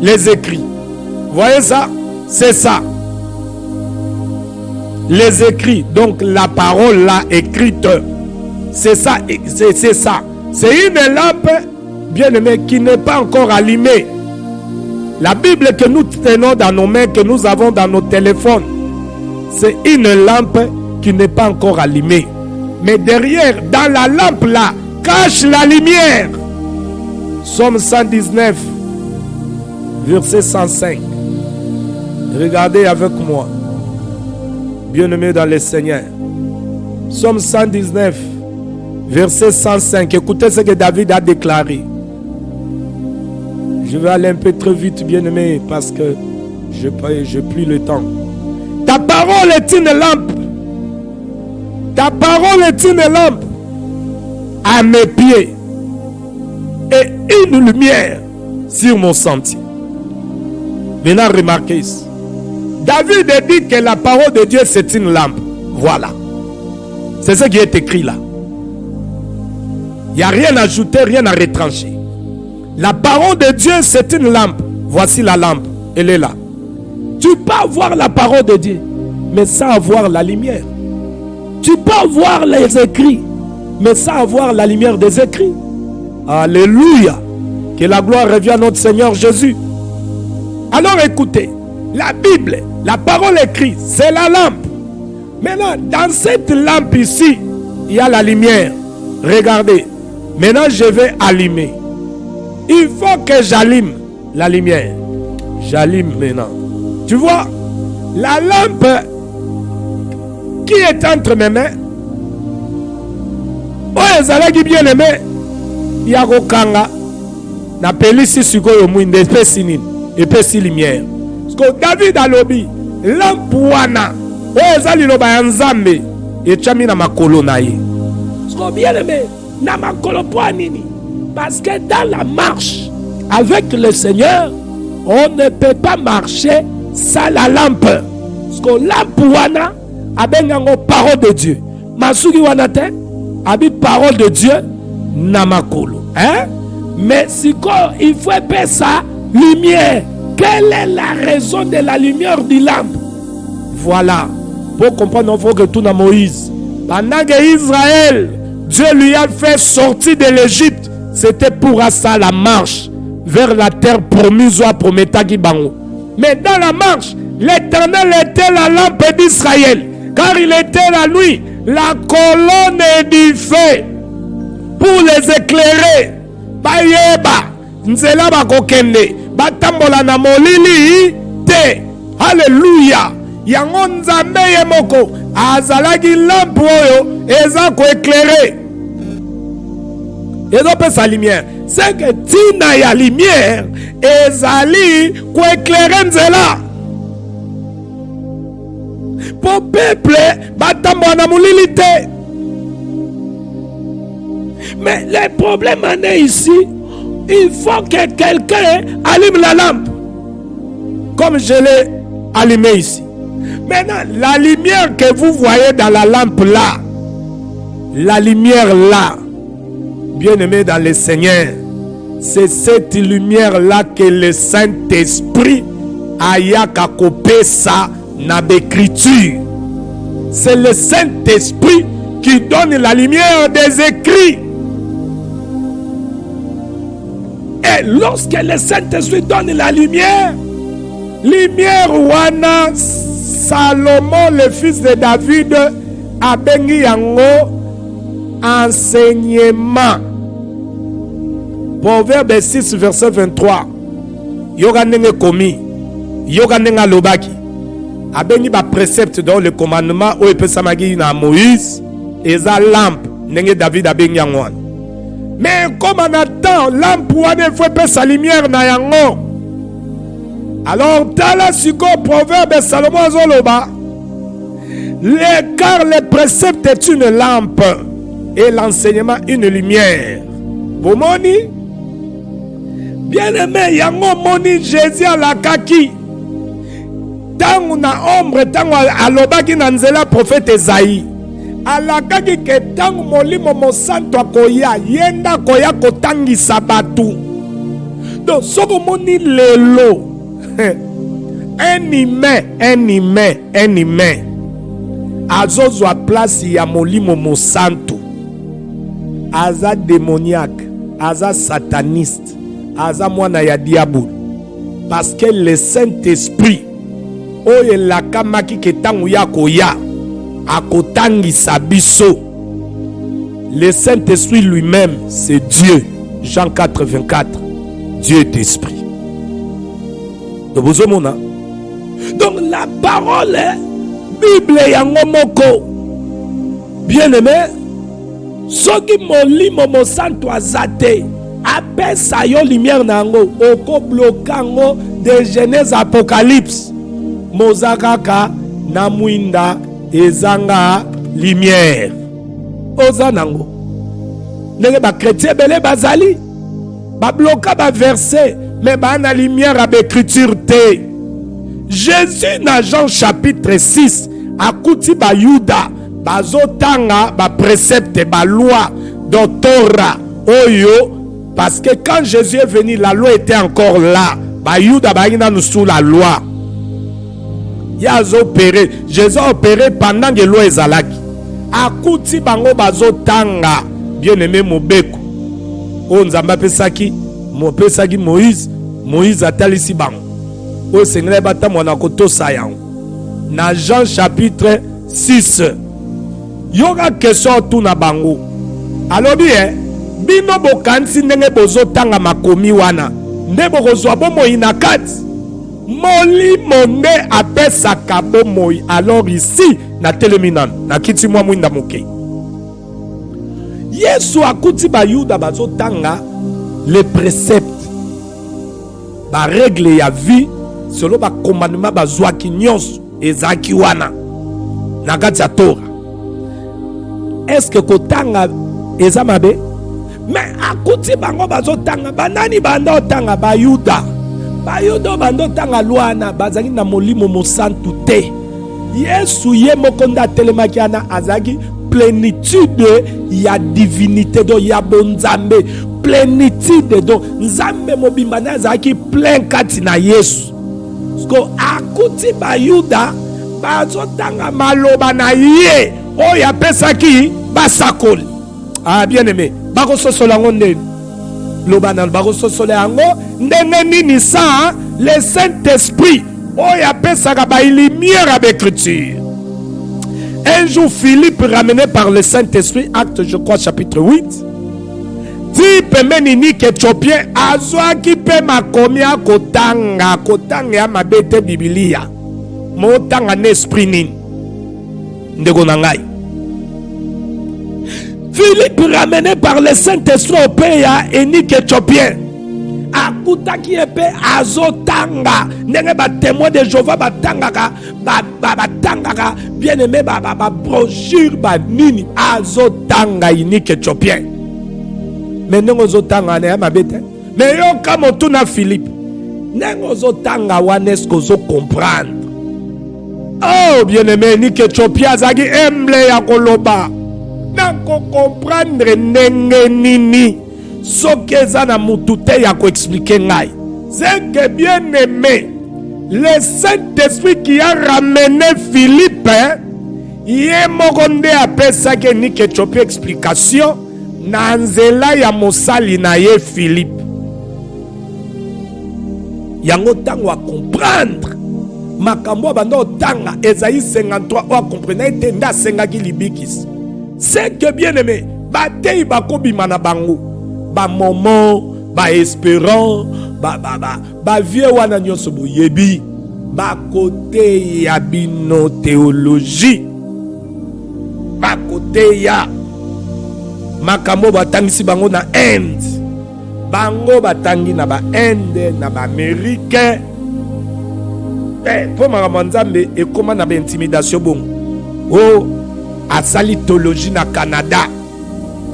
les écrits. Vous voyez ça? C'est ça. Les écrits, donc la parole là écrite. C'est ça, c'est ça. C'est une lampe, bien aimée, qui n'est pas encore allumée. La Bible que nous tenons dans nos mains, que nous avons dans nos téléphones, c'est une lampe qui n'est pas encore allumée. Mais derrière, dans la lampe là, cache la lumière. Psaume 119, verset 105. Regardez avec moi, bien-aimés dans le Seigneur. Psaume 119, verset 105. Écoutez ce que David a déclaré. Je vais aller un peu trop vite, bien-aimé, parce que je n'ai plus le temps. Ta parole est une lampe. Ta parole est une lampe à mes pieds et une lumière sur mon sentier. Maintenant, remarquez ici. David dit que la parole de Dieu, c'est une lampe. Voilà. C'est ce qui est écrit là. Il n'y a rien à ajouter, rien à retrancher. La parole de Dieu, c'est une lampe. Voici la lampe. Elle est là. Tu peux avoir la parole de Dieu, mais sans avoir la lumière. Tu peux avoir les écrits, mais sans avoir la lumière des écrits. Alléluia. Que la gloire revienne à notre Seigneur Jésus. Alors écoutez, la Bible, la parole écrite, c'est la lampe. Maintenant, dans cette lampe ici, il y a la lumière. Regardez. Maintenant, je vais allumer. Il faut que j'allume la lumière. J'allume maintenant. Tu vois, la lampe qui est entre mes mains, oh, ezalaki bien aimé, yako kanga, na pelisi sikoyo mwinde epesi nini, epesi lumière. Parce que David a lobby, lampe wana, oh ezali loba ya Nzambe, echami na makolo na ye. Parce que bien aimé, na makolo po nini. Parce que dans la marche avec le Seigneur, on ne peut pas marcher sans la lampe. Parce que lampe wana abengango parole de Dieu. Masuki wana te abi parole de Dieu na makolo. Hein? Mais si il faut payer ça lumière. Quelle est la raison de la lumière du lampe? Voilà. Pour comprendre, il faut que tout dans Moïse. Pendant que Israël, Dieu lui a fait sortir de l'Égypte. C'était pour ça la marche vers la terre promise ou prometaki bango. Mais dans la marche, l'Éternel était la lampe d'Israël, car il était la nuit, la colonne du feu pour les éclairer. Bayeba, nzela bakokende, batambola na molili te. Alléluia. Yango Nzambe yemoko azalaki lampe oyo eza ko éclairer. Et donc sa lumière, c'est que tina ya lumière ezali ko éclairer nzela. Pour peuple batambo na mulilité. Mais le problème en est ici, il faut que quelqu'un allume la lampe. Comme je l'ai allumé ici. Maintenant, la lumière que vous voyez dans la lampe là, la lumière là, bien-aimé dans le Seigneur, c'est cette lumière-là que le Saint-Esprit a yakakopé ça dans l'écriture. C'est le Saint-Esprit qui donne la lumière des écrits. Mais lorsque le Saint-Esprit donne la lumière, wana Salomon, le fils de David, a bengi yango enseignement. Proverbe 6, verset 23. Yoga nenge komi, yoga nenga lobaki. A bengi ba précepte dans le commandement où peut samagi na Moïse, eza lampe nenge David a bengi yango. Mais comme on attend, lampe wana faut pas sa lumière na yango. Alors, tala siko proverbe Salomon azoloba. Car le précepte est une lampe et l'enseignement une lumière. Vous moni? Bien aimé, yango moni Jésus à la kaki. Tangu na ombre, tangu alobaki na nzela prophète Esaïe. Alakaki ke tangu molimo mosanto akoya, yenda koya kotangisa batu. Donc, soko moni lelo. Un humain azozwa place ya molimo mosanto, aza démoniaque, aza sataniste, aza mwana ya diable, parce que le Saint-Esprit oyo lakamaki ke tangu ya koya akotangisa biso. Le Saint-Esprit lui-même c'est Dieu. Jean 4, 24. Dieu est esprit. Donc la parole est Bible yango moko. Bien aimé, soki molimo mosanto azate apesa yo lumière nango oko blokango de Genèse Apocalypse. Mozakaka na mwinda ezanga lumière. Oza nango. Nenge ba chrétien belé bazali ba bloka ba verset. Mais la lumière à l'écriture te. Jésus dans Jean chapitre 6 a kouti ba Yuda bazotanga ba précepte ba loi doctora oyo, parce que quand Jésus est venu la loi était encore là. Ba Yuda ba ina nous sous la loi. Ya opéré, Jésus a opéré pendant que la loi ezalaki. A kouti bango bazotanga bien aimé mobeko. On nzamba pesaki Moïse atalisi bango. O sengele bata mwana kotosa yango. Na Jean chapitre 6. Yoga question tout na bango. Alobi bino bokansi ndenge bozotanga makomi wana. Nde bokozwa bomoi na kati. Molimo nde apesaka bomoi. Alors ici na teleminan na kiti mwa mwinda moke. Yesu akuti ba Yuda bazotanga les préceptes, ba règle ya vie, selon ba commandement ba zwaki nyonso ezaki wana na kati ya Torah. Est-ce que kotanga eza mabe? Mais akuti bango bazotanga banani bando tanga ba Yuda. Ba Yuda bando tanga lwana bazaki na molimo mosantu te. Yesu ye mokonda telemaki ana azaki plénitude ya divinité do ya bonzambe. Plénitude do nzambe mobimba na zaki plein kati na Yesu. Sko akuti ba Yuda bazotanga maloba na ye oya pesaki basakoli. Ah bien aimé, bako sosola ngonde loba na bako sosola yango ndenge nini sa le Saint-Esprit oya pesaka ba lumière à l'écriture. Un jour Philippe ramené par le Saint-Esprit, acte je crois chapitre 8. Ti pembeni ni Éthiopien azwaki pe makomi kotanga ya mabete Biblia motanga na esprit nini ndeko na ngai. Philippe ramené par le Saint-Esprit au pays enique Éthiopien akutaki epe azotanga ndenge ba témoin de Jéhovah batangaka batangaka bien aimé ba brochure ba nini azotanga enique Éthiopien. Mais nengo zotanga na mabete. Mais yo kama tuna Philippe. Nengo zotanga wanesko zo comprendre. Oh bien aimé ni que Éthiopia zagi emble ya koloba. Nako comprendre ndenge nini. Sokeza na mutute ya ko expliquer ngai. C'est que bien aimé le Saint-Esprit qui a ramené Philippe, yé mokonde apesa ke ni que Éthiopia explication. Nanzela ya mosali na ye Philippe. yango tango a comprendre makambo bando tanga Esaïe 53 o comprendre ete nda sengaki libikis. C'est que bien aimé batei bakobima na bango ba moment ba espérant ba vie wana nyonso boyebi ba côté ya bino théologie ba côté ya makambo batangisi bango na Inde bango batangi na ba Inde na ba Américain po makambo nzambe ekoma na ba intimidation bongo o asali théologie na Canada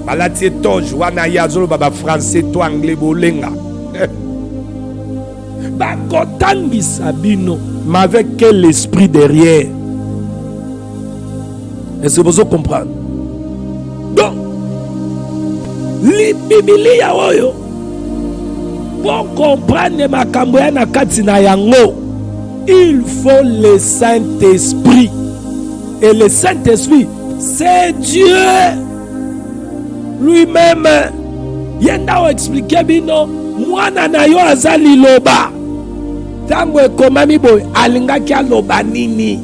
balati toge wana yazolo baba français to anglais bolenga bakotangisa bino mais avec quel esprit derrière? Est-ce que vous comprenez? Donc li Biblia oyo pour comprendre makambo ya na kati na yango il faut le Saint-Esprit, et le Saint-Esprit c'est Dieu lui-même. Yenda o expliquer bino mwana na yo azali loba tango ekomami boy alingaki aloba nini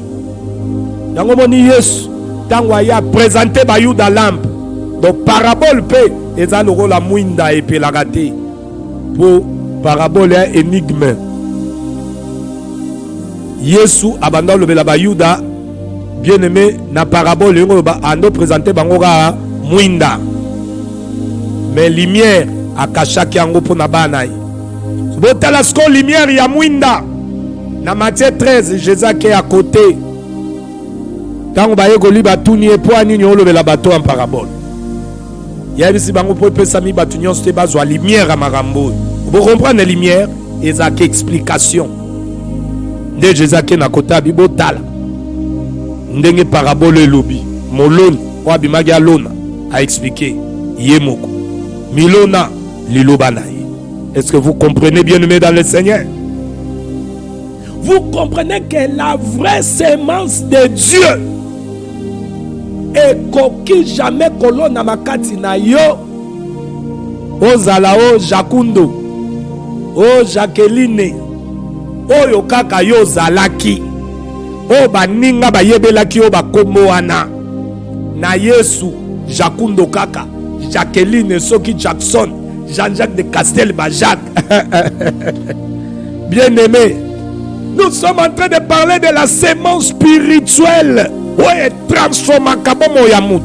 yango moni Yesu tango aya présenter bayuda lampe donc parabole pe eza lokola mwinda epelaka te po parabole ya énigme. Yesu abanda lobela bayuda bien aimé na parabole yango ba ando présenter bango ka mwinda mais lumière akashaki yango po na bana botala sko lumière ya mwinda na Matthieu 13 Jésus qui est à côté tango baye koli batuni e po anini olobela bato en parabole ya bisi bango po pesa mi batu nyonso te bazwa lumière à makambo vous comprenez lumière ezaka explication de Jésus qui na kota bi botala ndenge parabole elobi moloni o abimaki alona a expliquer yemoko milona liloba na ye. Est-ce que vous comprenez bien aimé dans le Seigneur? Vous comprenez que la vraie sémence de Dieu est koki jamais kolona makati na yo ozala o Jacundo o Jacqueline oyo kaka yo zalaki o baninga bayebelaki o bakombo wana na Yesu Jacundo kaka Jacqueline Soki Jackson Jean-Jacques de Castel-Bajac. Bien-aimé, nous sommes en train de parler de la sémence spirituelle. Ouais, transforme kabomo yamut.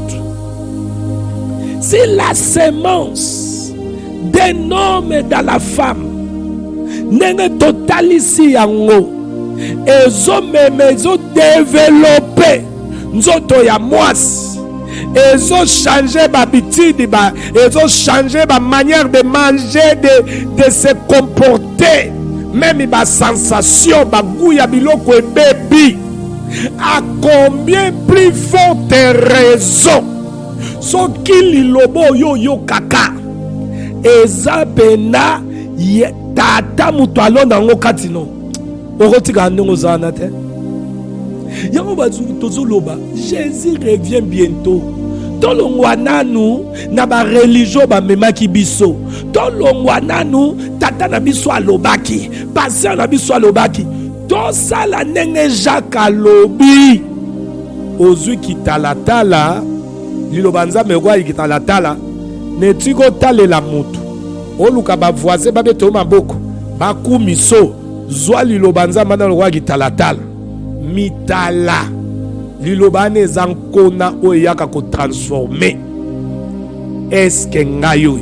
C'est la sémence d'un homme dans la femme. Nene totalisi yango. Ezo meme ezo développer nzoto ya mwasi. Ils ont changé ma habitude, ils ont changé ma manière de manger, de se comporter, même ma sensation, ma goût, ya biloko et baby. À combien plus forte raison, ce qui lobo yo yo kaka, ezapena tata mutualo nango katino, orotika ndongo zanate. Jésus revient bientôt. Tolongwana nous na ba religion ba memaki biso. Tolongwana nous tata na biso alobaki, pasteur na biso alobaki. To sala nenge Jacques alobi. Ozui kitalatala, lilobanza mekwa kitalatala, ne tiko tale la mutu. Oluka ba voisin ba beto maboko, ba kumiso, zwa lilobanza mana lokwa kitalatala. Mitala lilobane zankona oyaka ko transformer. Est-ce que ngayo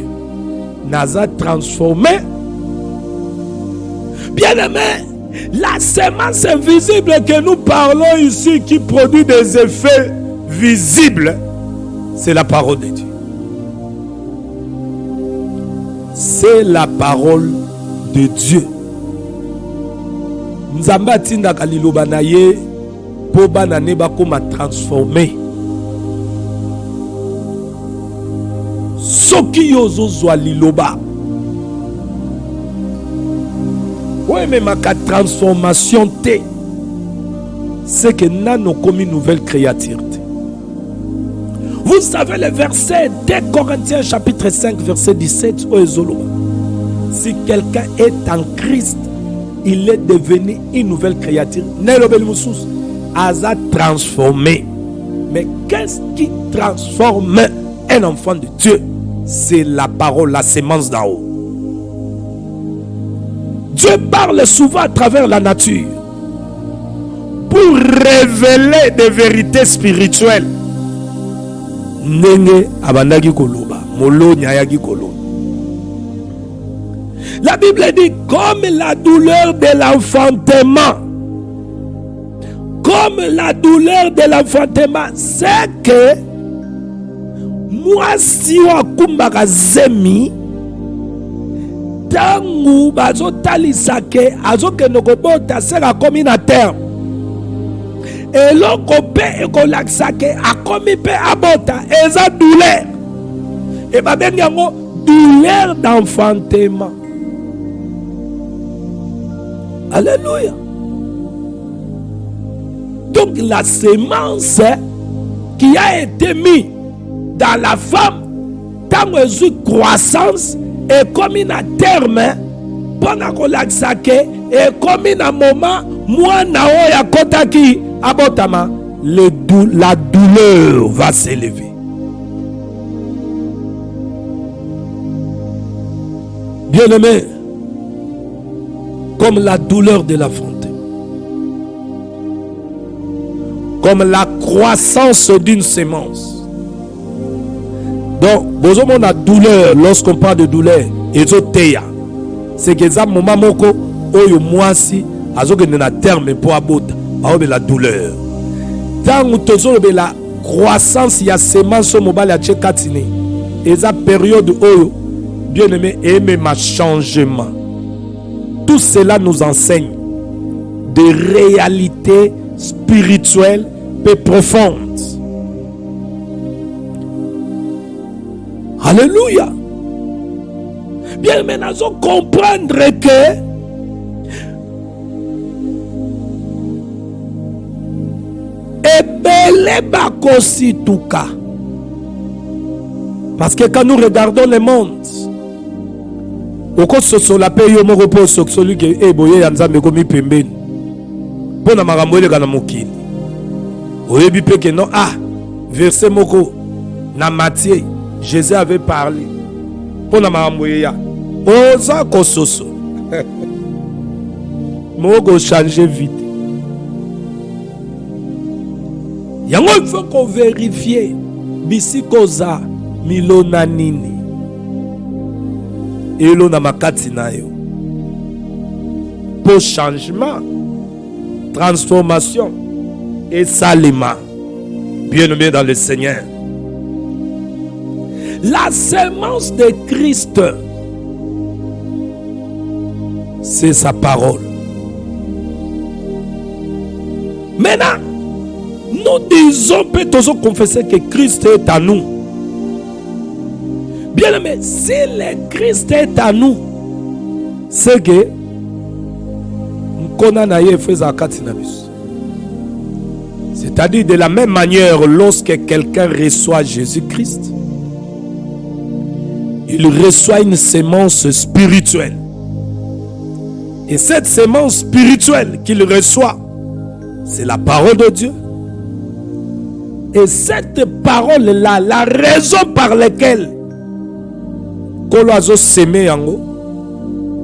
naza transformé? Bien aimé, la sémence invisible que nous parlons ici qui produit des effets visibles, c'est la parole de Dieu. C'est la parole de Dieu. Nzamba tinda kaliloba na ye po bana ne bakoma transformer. Soki yozo zwa liloba. Ouais mais ma transformation te. C'est que nano comme une nouvelle créature. Vous savez le verset 2 Corinthiens chapitre 5 verset 17 au Ezolo. Si quelqu'un est en Christ, il est devenu une nouvelle créature. Aza transformé. Mais qu'est-ce qui transforme un enfant de Dieu? C'est la parole, la sémence d'en haut. Dieu parle souvent à travers la nature pour révéler des vérités spirituelles. Nenge abandaki koloba, molo nyayaki koloba. La Bible dit comme la douleur de l'enfantement. Comme la douleur de l'enfantement, c'est que moi si wa kumbaka zemi tangu bazo talisake azoke nokobota sera komi na terre. Et l'okope ekolaksake akomi pe abota eza douleur. Et babengi yango douleur d'enfantement. Alléluia. Donc la sémence qui a été mise dans la femme, tant que une croissance et comme une terme, pendant qu'on l'a saqué et comme un moment, moi nao ya kotaki abotama, la douleur va s'élever. Bien-aimé, comme la douleur de la fontaine, comme la croissance d'une sémence. Donc, besoin de douleur, lorsqu'on parle de douleur, c'est que ça, moment moko, oyo mwasi, azoke na terme pour abota, aobe la douleur. Tant que la croissance, il y a sémence au mobile à tchekatine, et ça période oyo, bien aimé, et même un changement. Tout cela nous enseigne des réalités spirituelle et profonde. Alléluia. Bien maintenant, nous comprendre que ebele bakosi tuka. Parce que quand nous regardons le monde, au cours de ce la paix, on repose sur celui qui est boyé en Zambie comme pembeni. Pour na magamwele kana mokili. Oyebi pe que non verset moko na Matthieu Jésus avait parlé. Pour na magamwele ya. Oza kososo. Moko changer vite. Yango il faut qu'on vérifie bisikoza milona nini. Elo na makati na yo. Pour changement, transformation et salima. Bien-aimé dans le Seigneur. La sémence de Christ, c'est sa parole. Maintenant, nous disons, peut-on confesser que Christ est à nous. Bien aimé, si le Christ est à nous, c'est que c'est-à-dire de la même manière, lorsque quelqu'un reçoit Jésus-Christ, il reçoit une sémence spirituelle. Et cette sémence spirituelle qu'il reçoit, c'est la parole de Dieu. Et cette parole-là, la raison par laquelle Koloazo s'aimait yango,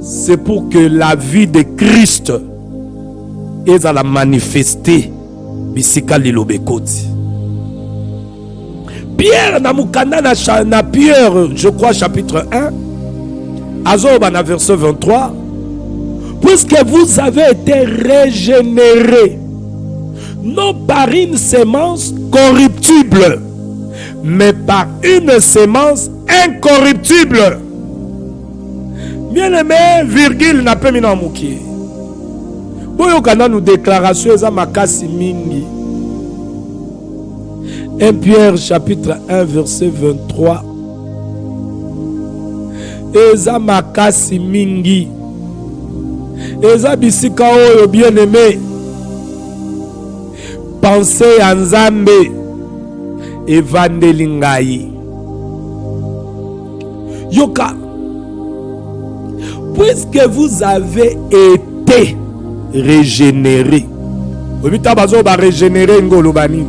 c'est pour que la vie de Christ est à la manifester. Bisika lilobekoti. Pierre namukanda na Pierre, je crois chapitre 1, azoba na verset 23, puisque vous avez été régénérés, non par une sémence corruptible, mais par une sémence incorruptible. Bien-aimé, virgule n'a pas mis dans mouki. Boyokana nous déclaration eza makasi mingi. 1 Pierre chapitre 1 verset 23. Eza makasi mingi. Eza bisika oyo bien-aimé. Pensez en Nzambe. Evangeli ngai. Yoka. Puisque vous avez été T. Régénérer. Obita bazo ba régénérer ngoloba nini.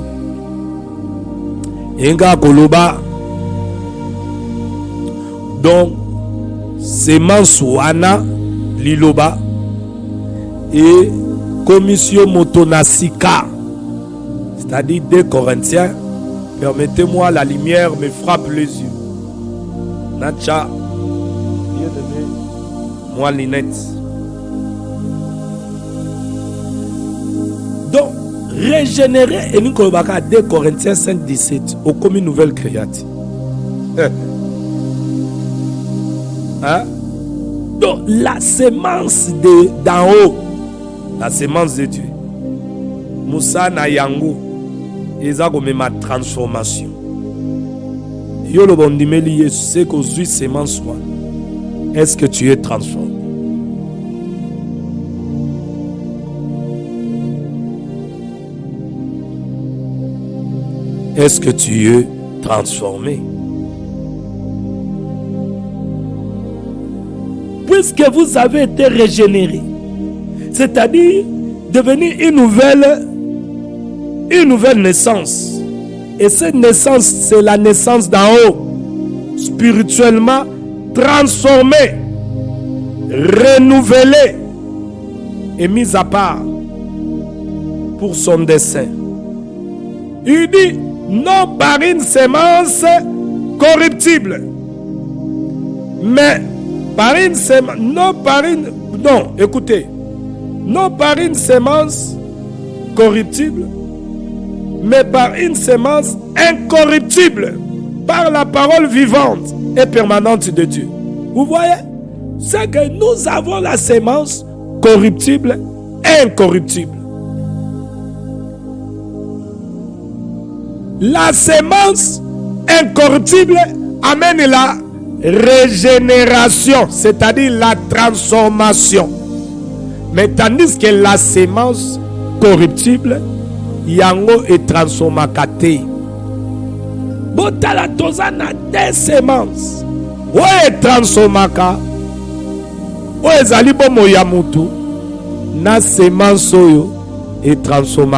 Enga koloba. Donc, semence wana liloba et commission motonasika. C'est-à-dire 2 Corinthiens. Permettez-moi, la lumière me frappe les yeux. Nacha, bien aimé, moi Linette. Donc, régénérer et nous colobaka 2 Corinthiens 5, 17 au comme une nouvelle créature. Hein? Donc, la semence d'en haut, la semence de Dieu, Moussa na yango, eza comme ma transformation. Yo le bon dimeli c'est que je semence soit. Est-ce que tu es transformé? Est-ce que tu es transformé? Puisque vous avez été régénéré, c'est-à-dire devenir une nouvelle naissance. Et cette naissance, c'est la naissance d'en haut, spirituellement transformée, renouvelée et mise à part pour son dessein. Il dit non par une semence corruptible, mais par une semence, non par une semence corruptible, mais par une semence incorruptible, par la parole vivante et permanente de Dieu. Vous voyez, c'est que nous avons la semence corruptible et incorruptible. La semence incorruptible amène la régénération, c'est-à-dire la transformation. Mais tandis que la semence corruptible, yango est transformé. Botala tozana des semences. Oye transformaka. Oye zali bomo ya mutu. Na semence oyo est transformé.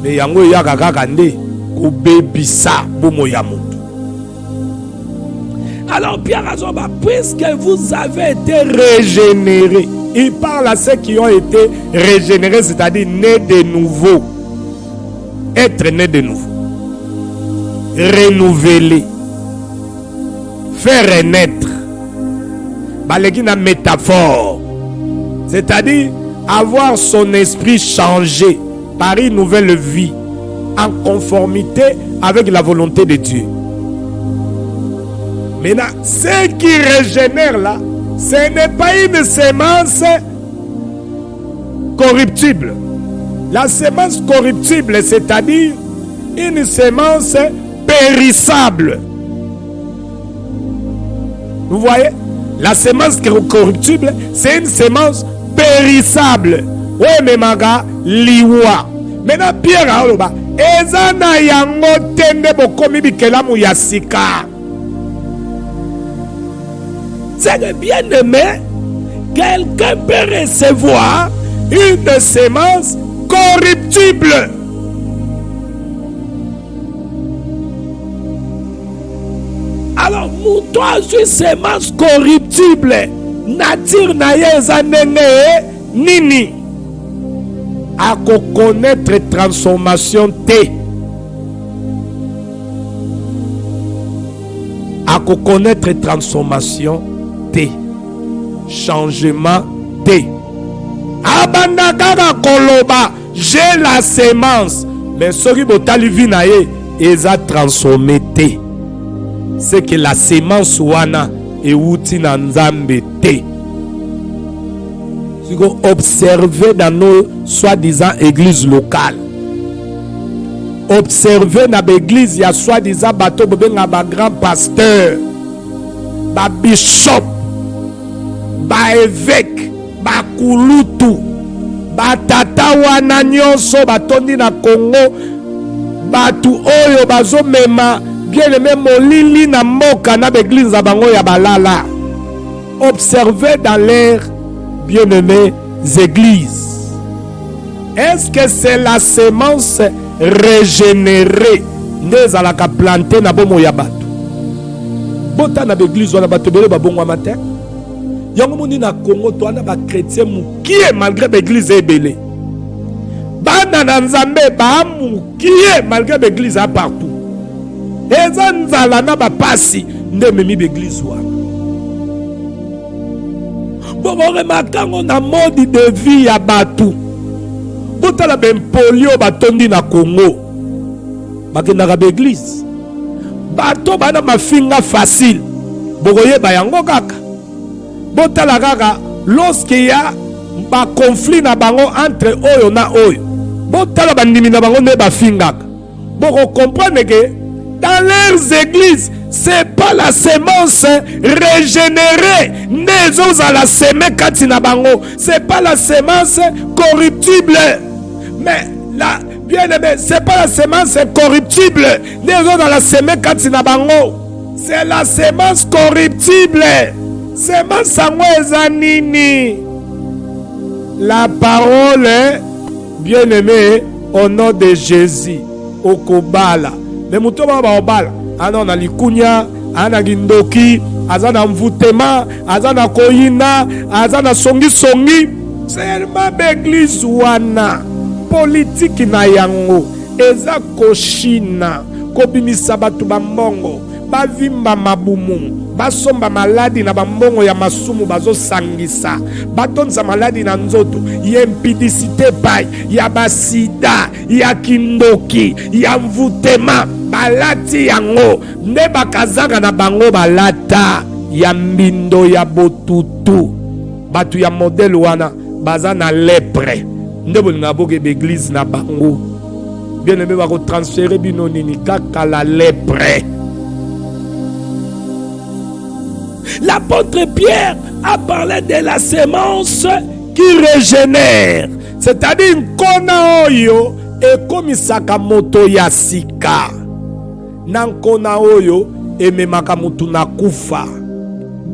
Mais yango yaka kaka nde ko bebisa bomo ya mutu. Alors Pierre Azoba, puisque vous avez été régénérés, il parle à ceux qui ont été régénérés, c'est-à-dire nés de nouveau. Être né de nouveau. Renouveler. Faire renaître. Balégina métaphore. C'est-à-dire avoir son esprit changé par une nouvelle vie en conformité avec la volonté de Dieu. Maintenant, ce qui régénère là, ce n'est pas une semence corruptible. La semence corruptible, c'est-à-dire une semence périssable. Vous voyez? La semence corruptible, c'est une semence périssable. Oui, mais maga, liwa. Maintenant, Pierre Aoloba, ezana yango tende bokomi bikelamu yasika. C'est que bien aimé, quelqu'un peut recevoir une semence corruptible. Alors, toi, une semence corruptible, nature na yeza nene nini, à connaître transformation T. À connaître transformation T. Changement T. Abandakara koloba, j'ai la semence, mais ce qui botali vinaye, ils a transformé T. C'est que la semence wana et outi na nzambe T. Si vous observez dans nos soi-disant églises locales, observez dans l'église, il y a soi-disant bateau benga ba grand pasteur, ba bishop, ba évêque, ba kulutu, ba tata wana nyonso batondi na Congo, batu oyo bazo mema bien aimé molili na mboka na l'église bango ya balala. Observez dans bien-aimés églises. Est-ce que c'est la semence régénérée nés à la planté na bomo ya bato? Bota na l'église wana bato bele babongo matin. Yango moni na Congo to na ba chrétien mukie malgré l'église ebele. Bana na nzambe ba mukie malgré l'église a partout. Eza nzala na ba pasi nde memi l'église wana. Bon remarquons na mode de vie ya bato. Bota la ben polio batondi na Congo. Bakendaka l'église. Bato bana mafinga facile. Bokoye bayango kaka. Botala kaka lorsqu'il y a ba conflit na bango entre oyo na oyo. Botala bandimi na bango ne bafingaka. Boko comprendre que dans leurs églises, c'est pas la semence régénérée. Nezo za la semence katina bango. C'est pas la semence corruptible. Mais la bien-aimé, c'est pas la semence corruptible. Nezo dans la semence katina bango. C'est la semence corruptible. Semence sango ezanini. La parole, bien-aimé, au nom de Jésus, au Kobala. Mais mutoba ba obala. Ana na likunya, ana gindoki, azana mvutema, azana koyina, azana songi. Seulement l'église wana politique na yango eza koshina, kobimisa batu bambongo, bavimba mabumu, basomba maladi na bambongo ya masumu bazo sangisa, batonza maladi na nzoto, ya impudicité pai, ya basida, ya kindoki, ya mvutema, balati yango, nde bakazanga na bango balata, ya mbindo ya botutu, batu ya modèle wana, baza na lepre, nde bolinga boke l'église na bango, bien aimé bako transférer bino nini kaka la lepre. L'apôtre Pierre a parlé de la semence qui régénère. C'est-à-dire nkona oyo ekomisaka moto ya sika. Na nkona oyo ememaka mutu na kufa.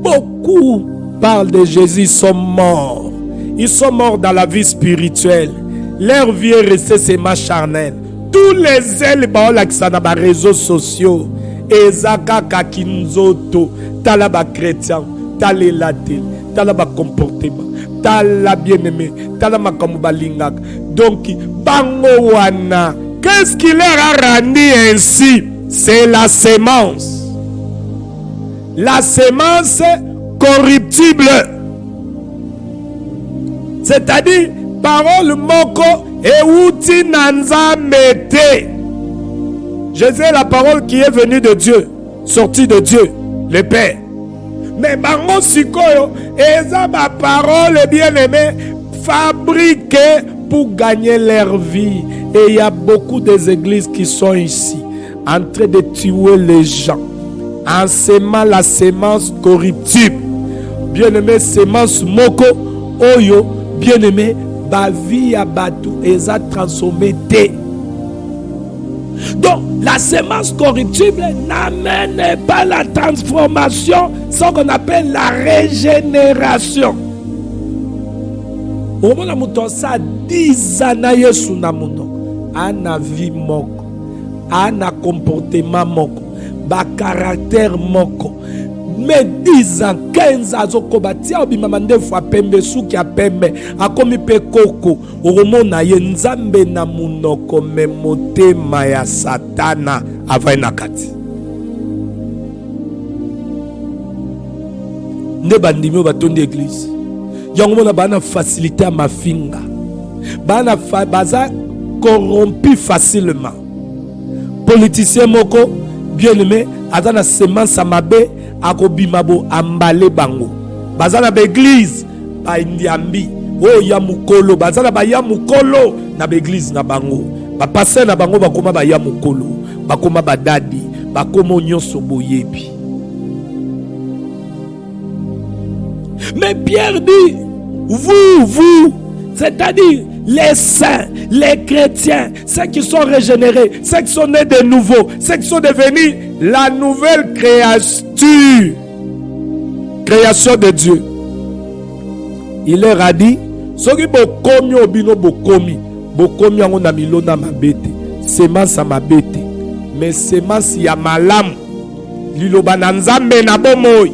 Beaucoup parlent de Jésus, ils sont morts. Ils sont morts dans la vie spirituelle. Leur vie est restée seulement charnelle. Tous les ailes baolakisa na ba réseaux sociaux. Ezaka kakinzoto. Tala ba chrétien, tala la télé, tala ba comportement, tala bien-aimé, tala makambo balingaka. Donc, bango wana, qu'est-ce qui leur a rendu ainsi? C'est la semence. La semence corruptible. C'est-à-dire, parole moko euti nanzambe te. Jésus est la parole qui est venue de Dieu, sortie de Dieu. Le Père. Mais bango sikoyo, eza ba parole bien-aimée fabriquée pour gagner leur vie. Et il y a beaucoup des églises qui sont ici en train de tuer les gens en semant la semence corruptible. Bien-aimé, semence moko oyo, bien-aimé, ba vie ya batu eza transformé te. Donc, la semence corruptible n'amène pas la transformation, ce qu'on appelle la régénération. Au moment où ça 10 ans, Yesu na muno, ana vie moko, ana comportement moko, ba caractère moko. Mais 10 ans, 15 ans, zokobatia obimamande fwa pembe suki ya pembe akomi pe koko oromona ye nzambe na munoko memotema ya satana avaina kati nde bandimi batondi église yango mona bana facilité à mafinga bana baza corrompu facilement politicien moko bien aimé azana semence amabe akobimabo ambale bango bazana ba église ba indiambi o ya mukolo bazana ba ya mukolo na ba église na bango ba passer na bango bakoma ba ya mukolo bakoma badadi bakoma nyonso boyebi. Mais Pierre dit vous c'est-à-dire les saints, les chrétiens, ceux qui sont régénérés, ceux qui sont nés de nouveau, ceux qui sont devenus la nouvelle création de Dieu. il leur a dit, soki bokomi obino bokomi yango na milona mabete, semence mabete, mais semence ya malamu, liloba na nzambe na bomoi,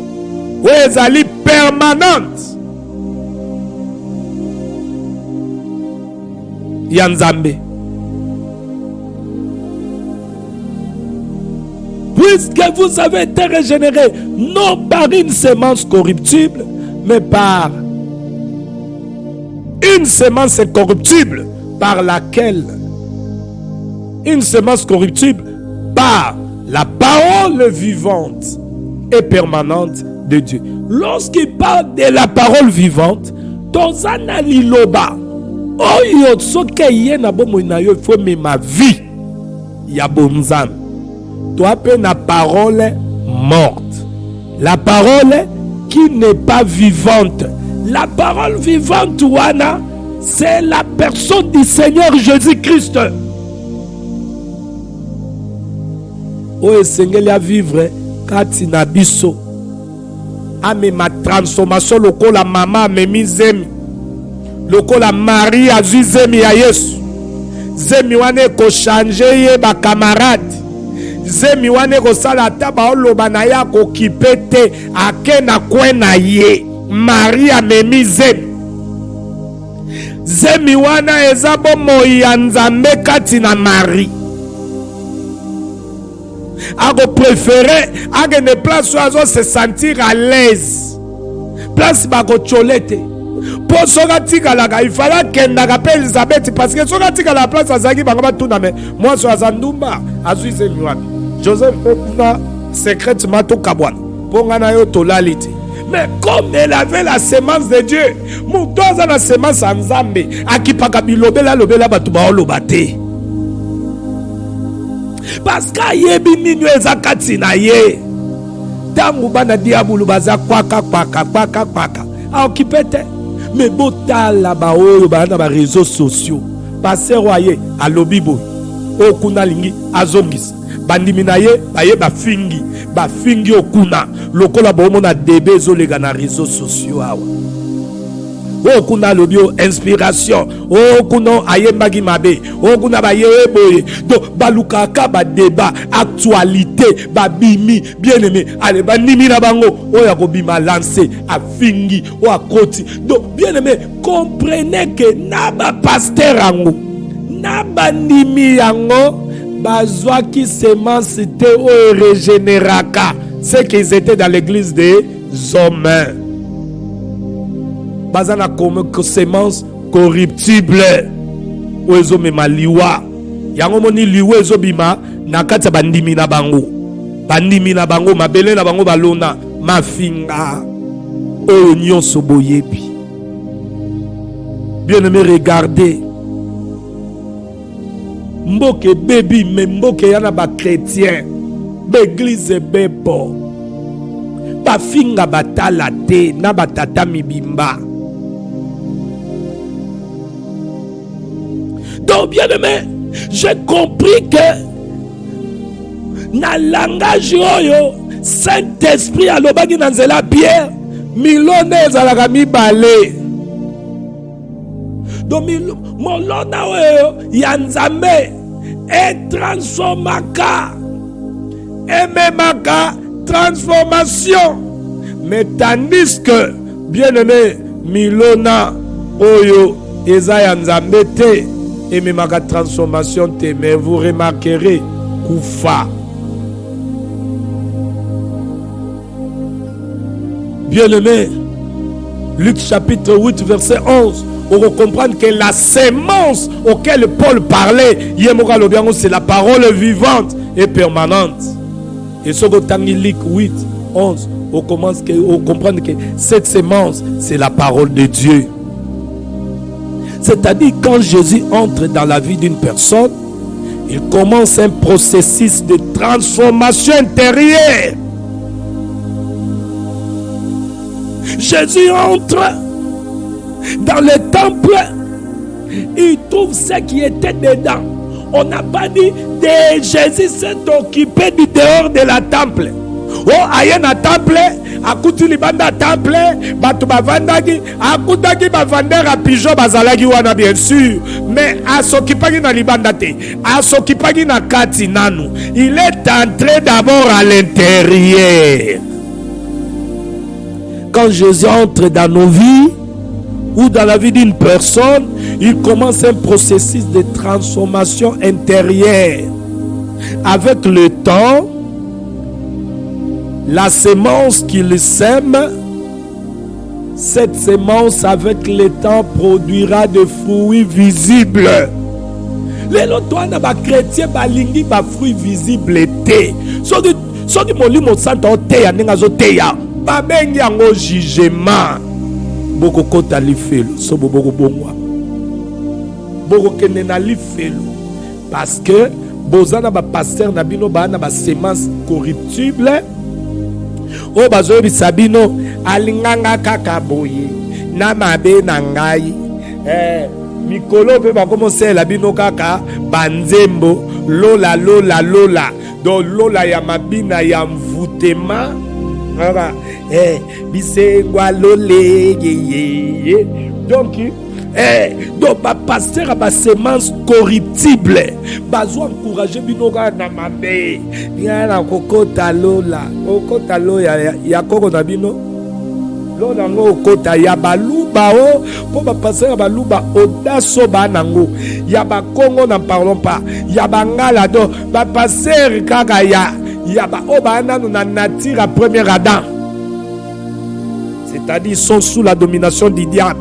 oyo ezali permanente ya nzambe. Puisque vous avez été régénérés, non par une semence corruptible, mais par une semence incorruptible, par laquelle une semence corruptible, par la parole vivante et permanente de Dieu. Lorsqu'il parle de la parole vivante, tozana liloba, oyo soke ye na bomo na yo, il faut me ma vie ya bonzam. Toi pe na parole morte, la parole qui n'est pas vivante. La parole vivante wana, c'est la personne du Seigneur Jésus-Christ. Oyo sengeli a vivre kati na biso. Ame ma transformation lokola mama memi zemi, lokola Marie azwi zemi ya Yesu. Zemi wane ko changer ye ba camarade. Zemi wane ko sala taba oloba na ya ko kipete ake na kwena ye. Marie amemi zemi. Zemi wana eza bomoi ya Nzambe kati na Marie. Ako préféré ake ne place où azo se sentir à l'aise. Place bako cholete. Po soka tika laka ifala kenda ka pe Elisabeth parce que soka tika la place azaki bangaba tuna me moi so azandumba azui zemi wana. Joseph na secrètement to kabwana. Ponga na yo tolalite. Mais comme elle avait la semence de Dieu, mon toza la semence en Nzambe, akipaka bilobela lobela batu ba olobate. Parce que yebi ninu ezakati na ye. Tangu bana diabulu baza kwaka. Akipete. Mais botala ba oyo bana ba réseaux sociaux. Passer royer à lobibo. Okuna lingi azongis. Bandimina ye baye bafingi okuna lokola bomo na debe zolega na réseaux sociaux awa. Okuna lobio inspiration, okuna ayembagi mabe, okuna baye boye. Donc balukaka ba débat actualité ba bimi bien aimé allez bandimi na bango oya ko bima lancer afingi o akoti. Donc bien aimé comprenez que na ba pasteur ango na bandimi yango bazwa qui semence te o régénéraka, c'est qu'ils étaient dans l'église des hommes. Bazana comme semence corruptible o ezo mema liwa yango moni liwa ezo bima na kati bandimi na bango mabele na bango balona mafinga o nyonso boyebi. Bien aimé, regardez mboke baby mais mboke yana ba chrétien l'église bebo ba finga batala te na batata mibimba. Donc bien aimé, j'ai compris que na langage oyo Saint-Esprit alobaki na nzela Pierre milone ezalaka mibale. Donc molona oyo ya Nzambe transformaka ememaka transformation, mais tandis que bien aimé milona oyo eza ya Nzambe te ememaka transformation te, mais vous remarquerez kufa. Bien aimé, Luc chapitre 8 verset 11, on va comprendre que la semence auquel Paul parlait, c'est la parole vivante et permanente. Et ce que Luc 8, 11, on comprend que cette semence, c'est la parole de Dieu. C'est-à-dire, quand Jésus entre dans la vie d'une personne, il commence un processus de transformation intérieure. Jésus entre dans le temple, il trouve ce qui était dedans. On n'a pas dit que Jésus s'est occupé du dehors de la temple. Oh aye na temple akuti libanda temple batu bavandaki akutaki bavandeur a pigeon bazalaki wana bien sûr, mais asokipaki na libanda te, asokipaki na kati nanu. Il est entré d'abord à l'intérieur. Quand Jésus entre dans nos vies ou dans la vie d'une personne, il commence un processus de transformation intérieure. Avec le temps, la semence qu'il sème, cette semence avec le temps produira des fruits visibles. Les lotois na ba chrétien balingi ba fruits visibles te. Soki molimo santo te ya ninga zo te ya. Ba bengi yango jugement. Boko kota lifelo so boko bongwa. Boko kende na lifelo parce que bozana ba pasteur na bino ba na ba semence corruptible. O bazo bisabino alinganga kaka boye na mabe na ngai mikolo pe ba commencer la bino kaka banzembo lola do lola ya mabina ya mvutema bisengwa lole ye donc donc ba pasteur ba semence corruptible bazo encourager binoka na mabe yana kokota lola okota loya ya koko na bino lola ngo okota ya baluba o po ba pasteur baluba odaso banango ya ba kongo na parlons pas ya bangala do ba pasteur kaka ya ba obana na nature à premier Adam, c'est-à-dire ils sont sous la domination du diable.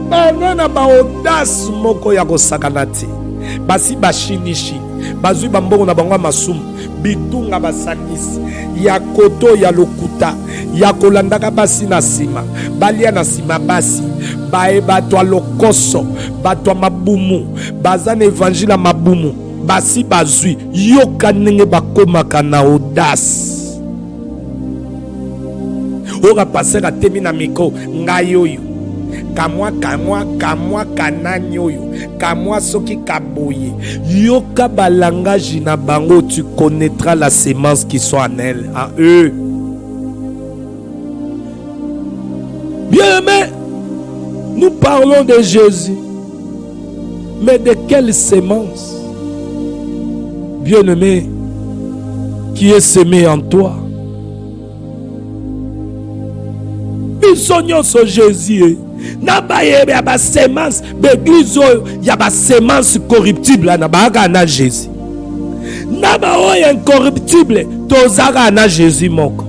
Banana ba audace moko ya kosakanati basi bashinishi bazui bambongo na bango masumu bitunga basakisi ya koto ya lokuta ya kolandaka basi na sima balia na sima basi bae batwa lokoso batwa mabumu bazana évangile mabumu basi bazui yoka ndenge bakomaka na audace. Ora passer a temi na miko ngai oyo kamwa kanani oyo kamwa soki kaboye yoka balangage na bango, tu connaîtras la semence qui sont en elle, en eux. Bien aimé, nous parlons de Jésus, mais de quelle semence, bien aimé, qui est semé en toi? Bisogno so Jésus na bayebe ya ba semence d'église oyo ya ba semence corruptible na ba na Jésus na ba oyo incorruptible tozaka na Jésus moko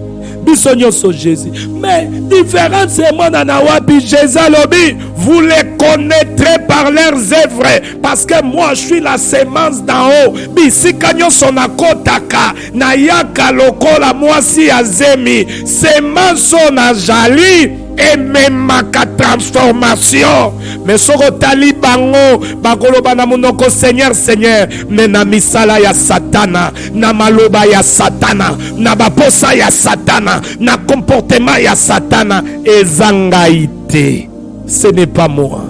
bisogno so Jésus, mais différence mon na wapi Jésus lobi, vous les connaîtrez par leurs œuvres parce que moi je suis la semence d'en haut. Bisika nyoso na kotaka na yaka lokola mwasi azemi semence na jali et même ma transformation. Mais soko tali bango bakoloba na monoko Seigneur Seigneur, mais na misala ya satana, na maloba ya satana, na baposa ya satana, na comportement ya satana ezangaite. Ce n'est pas moi.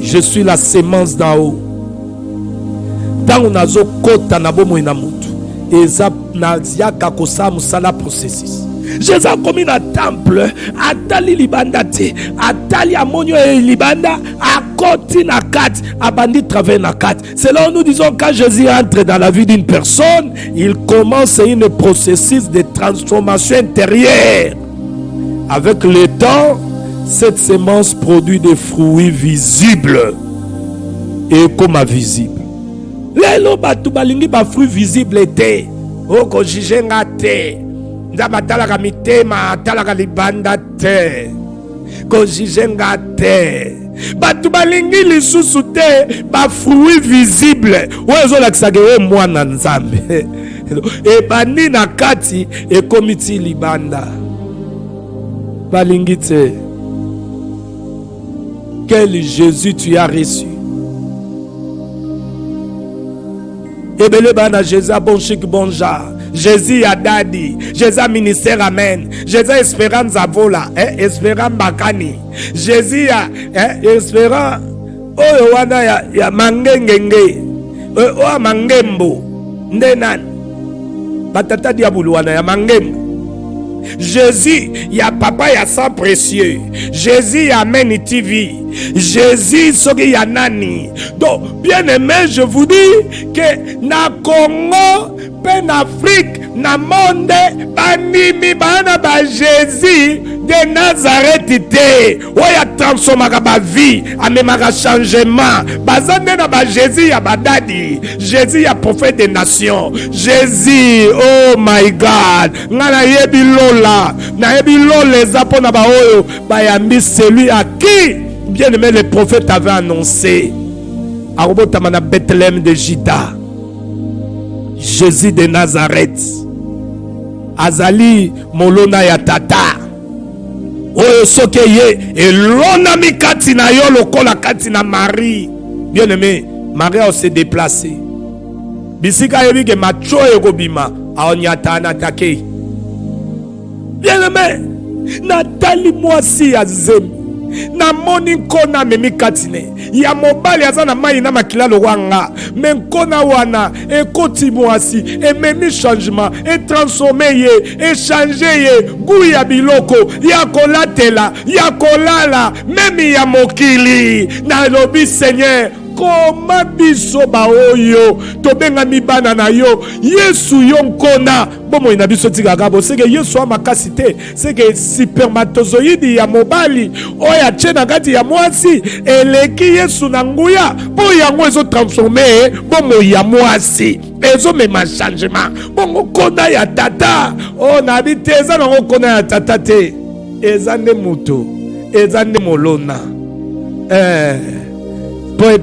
Je suis la semence d'en haut. Dans nazo kota na bomo ina mutu eza na ziaka kosa musala processus. Jésus a commis un temple, atali libanda te, atali amonio et libanda, a koti na kat, a bandit travail na kat. C'est là où nous disons quand Jésus entre dans la vie d'une personne, il commence un processus de transformation intérieure. Avec le temps, cette semence produit des fruits visibles et comme invisibles. Les lots batu balingi ba fruits visibles te, o ko jijenga te. Nzaba talaka mitema talaka libanda te kojijenga te batu balingi lisusu te ba fruit visible ozo lakisaka we mwana nzambe e bani na kati e komiti libanda balingi te. Quel Jésus tu as reçu? Ebele bana Jésus bon chic bon genre. Jésus a dadi, Jésus a ministère amen, Jésus a espérance avola, espérance bakani, Jésus a espérance oyo wana ya mangengenge, oyo mangembo, ndenan. batata diabuluana ya mangem. Jésus, il y a papa, il y a sang précieux. Jésus, il y a Amen TV. Jésus, il y a Nani. Donc, bien aimé, je vous dis que na Congo, en Afrique, na monde, banimi bana ba Jésus de Nazareth te. Oya transformaka ba vie, amemaka changement. Bazande na ba Jésus ya badadi. Jésus ya prophète des nations. Jésus, oh my God. Ngana yebi lola, na yebi lola zapo na ba oyo, ba yambi celui à qui bien aimé le prophète avait annoncé. Arobotama na Bethléem de Juda. Jésus de Nazareth. Azali molona ya tata. Oyo soke ye elona mikati na yo lokola kati na Marie. Bien aimé, Marie a se déplacé. Bisika yebi ke macho ekobima aonyata na take. Bien aimé, Nathalie mwasi ya zemi. Na moni nkona memi katine ya mobali aza na mai na makila lwanga me nkona wana ekoti mwasi ememi changement e transformer ye e changer ye gu ya biloko ya kolatela ya kolala memi ya mokili na lobi Seigneur koma biso ba oyo tobenga mibana na yo Yesu yo nkona bomo ina biso tika bo seke Yesu amakasi te seke spermatozoïde ya mobali oya tshena kati ya mwasi eleki Yesu na nguya po yango ezo transformer bomo ya mwasi ezo mema changement bongo kona ya tata o na biteza na kona ya tata te ezande muto ezande molona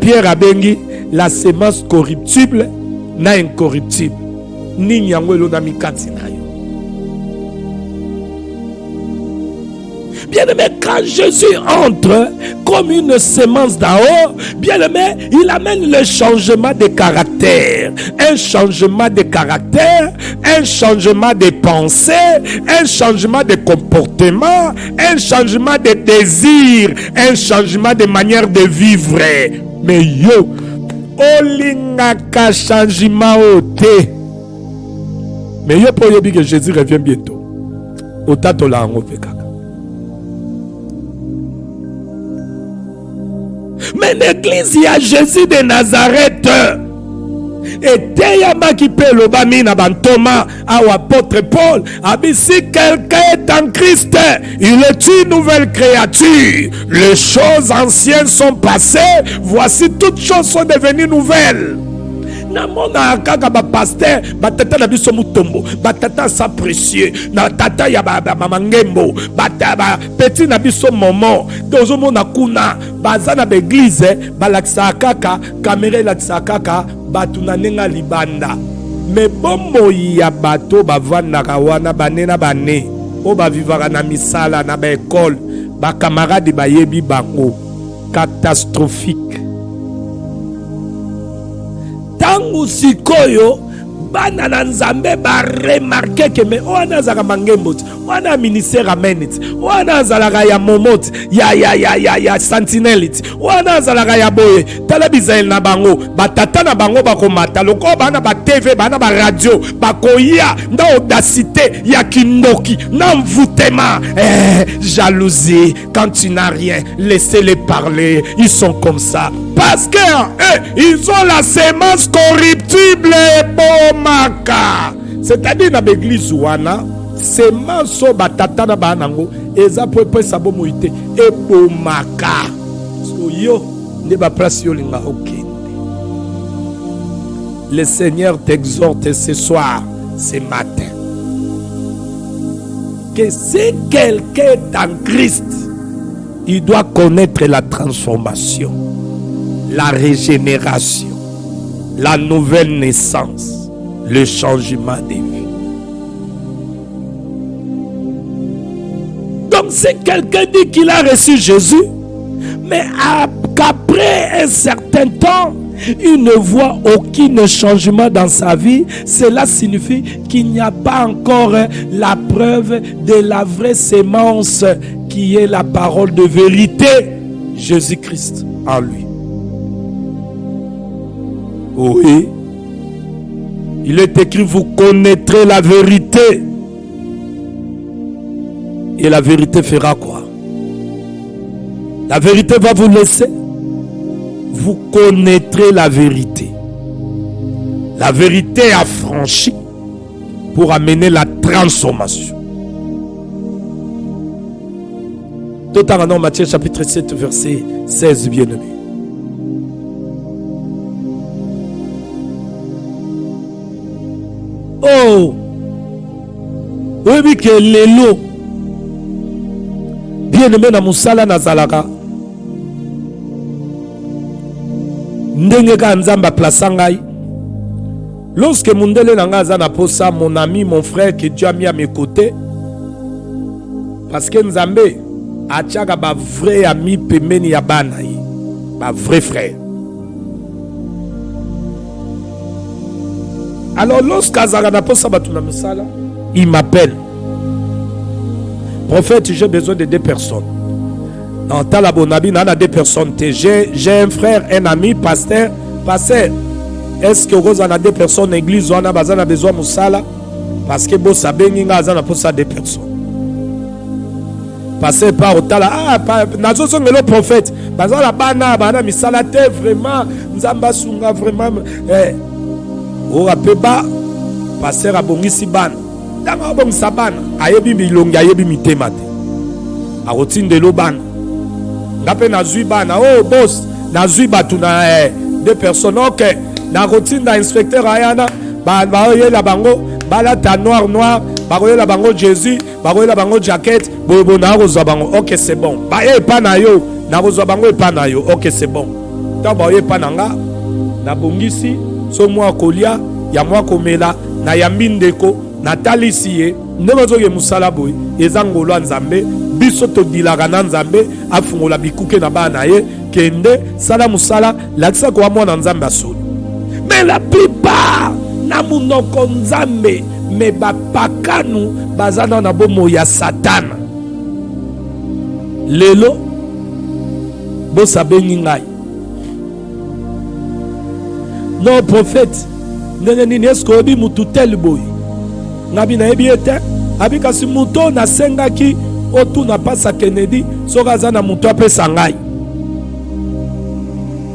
Pierre abengi la semence corruptible na incorruptible ni nyango elona mikati na yo. Bien-aimé, quand Jésus entre comme une semence d'en haut, bien-aimé, il amène le changement de caractère. Un changement de caractère, un changement de pensée, un changement de comportement, un changement de désir, un changement de manière de vivre. Mais yo, olingaka changement ote. Mais yo pour yobi que Jésus revient bientôt. Otato la ngofeka. Mais l'église, il y a Jésus de Nazareth. Et Teyama qui peut le bamina bantoma à l'apôtre Paul. Si quelqu'un est en Christ, il est une nouvelle créature. Les choses anciennes sont passées. Voici toutes choses sont devenues nouvelles. Namona kaka ba pasteur batata na biso mutombo batata sa précieux na tata ya ba mama ngembo bataba petit na biso momo dozo mona kuna baza na l'église balakisa kaka caméra lakisa kaka batu na nenga libanda me bombo ya bato bavandaka wana banena bane o bavivaka na misala na ba école ba camarade bayebi bango catastrophique. Tangu sikoyo bana na nzambe ba remarquer que me wana zaka mangembo wana ministère amenit wana zalaka ya momot ya sentinelite wana zalaka ya boye tala bizael na bango batata na bango bakomata loko bana ba TV bana ba radio bakoya nda audacité ya kindoki na mvoutema jalousie quand tu n'as rien laissez-les parler ils sont comme ça parce que ils ont la semence corruptible bomaka. C'est-à-dire dans l'église wana semence batata na banango eza po sabo moite e bomaka. So yo ne ba place yo linga okende. Le Seigneur t'exhorte ce soir, ce matin, que si quelqu'un est en Christ, il doit connaître la transformation, la régénération, la nouvelle naissance, le changement de vie. Donc si quelqu'un dit qu'il a reçu Jésus, mais qu'après un certain temps, il ne voit aucun changement dans sa vie, cela signifie qu'il n'y a pas encore la preuve de la vraie sémence qui est la parole de vérité, Jésus-Christ en lui. Oui, Il est écrit, vous connaîtrez la vérité. Et la vérité fera quoi? La vérité va vous laisser. Vous connaîtrez la vérité. La vérité affranchie pour amener la transformation. Tout en Matthieu chapitre 7 verset 16, bien-aimé. Oh! Oui, que l'élo. Bien-aimé na musala nazalaka. Ndenge ka nzamba plaça ngai. Lorsque mundele nanga zana posa, mon ami, mon frère que Dieu a mis à mes côtés, parce que Nzambe a tchaka ba vrai ami pemeni ya bana, ba vrai frère. Alors lorsque Azara na posa batuna musala, il m'appelle. Prophète, j'ai besoin de 2 personnes. Dans Talabonabi, on a 2 personnes. J'ai un frère, un ami, pasteur. Est-ce que vous avez 2 personnes dans l'église, on a besoin de Moussala? Parce que vous savez, vous avez besoin de 2 personnes. Passez par au Tala. Ah, nous sommes le prophète. Parce que la bana, misala te vraiment. Nous avons sunga vraiment. Vous rappelez pas, pasteur a bongisi ban. Dans bon saban, ayebi milonga, ayebi mitemate. A routine de l'oban. N'appelle Nazui ban. Oh, boss, Nazui batuna 2 personnes. Ok. Na routine d'inspecteur Ayana, baroye la bango, balata noir, baroye la bango Jésus, baroye la bango jacket, bobo na roza bango. Ok, c'est bon. Baye pa na yo, na roza bango pa na yo. Ok, c'est bon. Ta baye pa nanga, na bongisi, so moi kolia, ya moi komela, na yambindeko, na talisiye, ndemozo ye musala boy, ezangolo nzambe, biso to dilaka na nzambe, afungola bikuke na bana ye, kende sala musala, lakisa kwa mwana nzambe asolo. Mais la plupart na munoko nzambe me bapakanu bazana na bomo ya satana. Lelo bosa bengi ngai. Non prophète nene esko obi mutu tel boy. Ngabi na ebi ete abi kasi muto na sengaki otu na pasa Kennedy soka zana muto apesa ngai.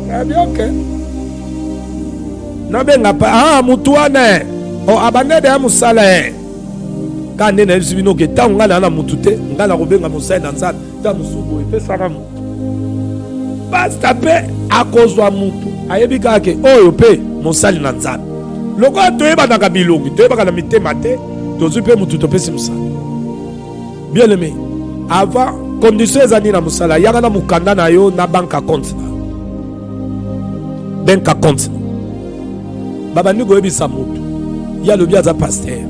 Ngabi okay. Nabenga pa mutuane o abanede ya musala kande na zibino ke ta ngala na mutute ngala kobenga musala nzala ta musubo epesa na mutu basta pe akozwa mutu ayebi kake oyo pe musali na nzala loko toyeba na kabilongi toyeba na mitema te tozu pe mutu topesi musala. Bien aimé, avant condition ezani na musala yaka na mukanda na yo na bank account na bank account. Baba nigo ebisa mutu ya lobi aza pasteur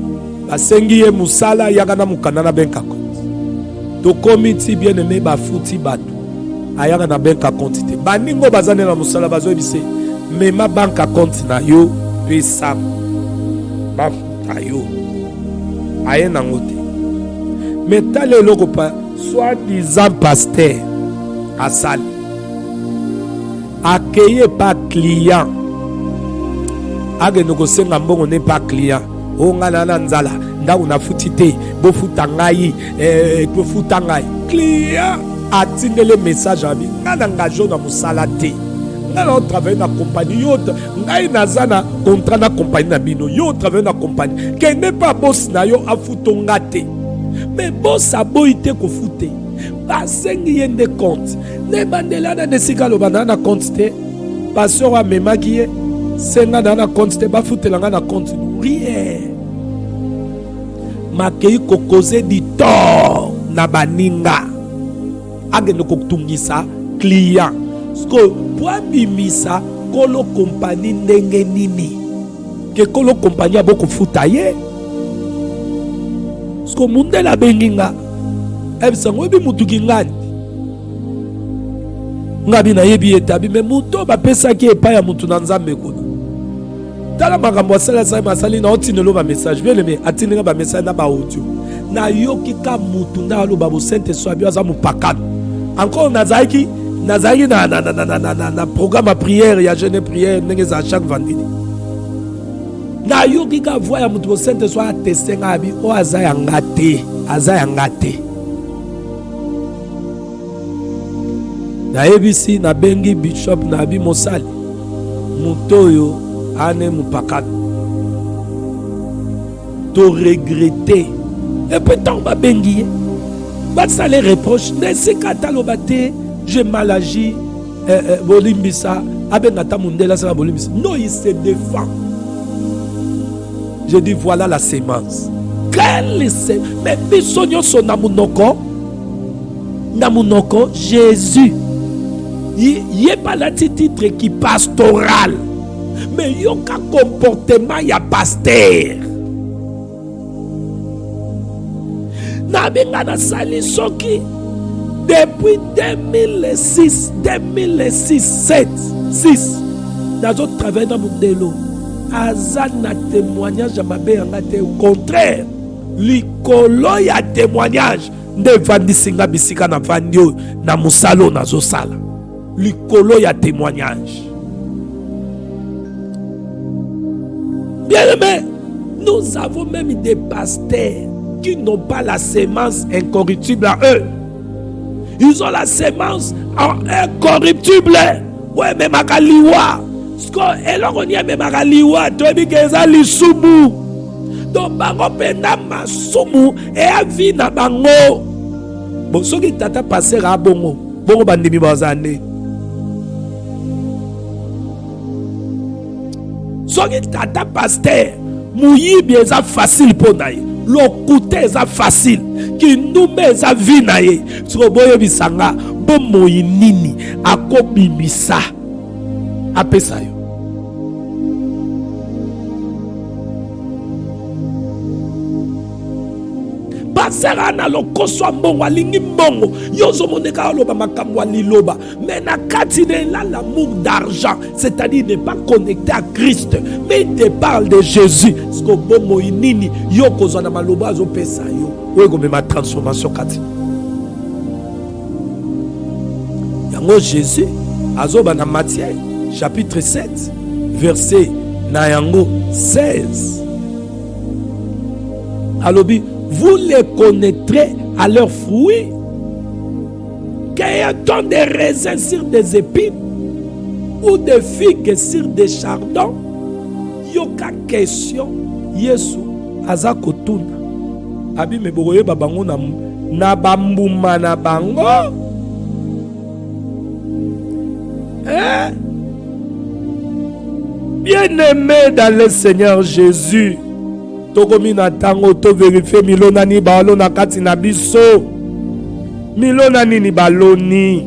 basengi ye musala yaka na mukanda na bank account to komiti bien aimé bafuti batu ayaka na bank account te baningo bazane na musala bazo ebise mema bank account na yo pesa bafuta yo aye nango te metale eloko pa soi-disant pasteur asali accueilli par client. Ageno kosenga mbongo ne pas client. O ngana na nzala nda una futite bo futangai bo futangai. Client atindele message abi ngana ngajo na musala te. Ngana travailler na compagnie yote ngai nazana contrat na compagnie na bino yo travailler na compagnie ke ne pas boss na yo afutonga te. Mais boss aboite ko fute. Basengi yende compte. Ne bandela na desika lo banana compte te. Pasteur wa memaki ye senga na compte te bafutelanga na compte rien. Makei ko causer du tort na baninga. Ageno ko tungisa client. Sko pour bimisa kolo compagnie ndenge nini. Ke kolo compagnie aboko futa ye. Sko mundela benginga. Ebisango bi mutuki ngani. Ngabi na yebi etabi me muto ba pesa ki epa ya mutu na nzambe kuna. Tala makambo asala sa masali na otinelo ba message bien aimé atinela ba message na ba audio. Na yoki ka mutu na lo ba bo sente so abi aza mupakano. Encore nazaki na programme à prière ya jeûne prière ndenge za chaque vendredi. Na yoki ka voix ya mutu Saint soit attesté ngabi o azaya ngate. Na ebisi na bengi bishop na bi mosali. Mutoyo ane mupakatu. To regretter. Et peut-être va bengi. Bah ça les reproche. Mais c'est katalobate. J'ai mal agi. Bolimbisa. Abengata mundela sa bolimbisa. Non, il se défend. Je dis voilà la sémence. Quelle sémence? Mais bisogno son namunoko. Namunoko Jésus. Il n'y a pas le titre qui pastoral. Mais il y a un comportement, il y a pasteur. Nabinga na sali soki depuis 2006, 7, 6. Nazo travailler dans mon délo. Azana témoignage à ma béangate. Au contraire, likolo ya témoignage. Ne vandi singa bisika na vandio na musalo nazo sala. Likolo ya témoignage. Bien aimé, nous avons même des pasteurs qui n'ont pas la sémence incorruptible à eux. Ils ont la sémence incorruptible. Ouais, mais makaliwa. Elokonia me makaliwa. Tobi keza lisumu. Donc bango pena masumu et avi na bango. Bon, soki tata passer à bongo. Bongo bandimi bazane. Soki tata pasteur muyibi eza facile pour naye. L'okute eza facile. Ki nume eza vi naye. Siko boye bisanga bo moyi nini akobimisa apesa yo. Basera na lokoso mbongo alingi mbongo yozo moneka loba makambo liloba mais na katine là l'amour d'argent, c'est-à-dire ne pas connecté à Christ, mais il te parle de Jésus. Siko bomo inini yoko zana maloba zo pesa yo wego me ma transformation kati yango Jésus azoba na Matthieu chapitre 7 verset na yango 16 alobi vous les connaîtrez à leurs fruits. Qu'ayant des raisins sur des épines ou des figues sur des chardons, yoka question Yesu azakotuna. Abi meboye babango na bambuma na bango. Bien-aimé dans le Seigneur Jésus, tokomi na tango to vérifier milona ni balo na kati na biso. Milona nini baloni.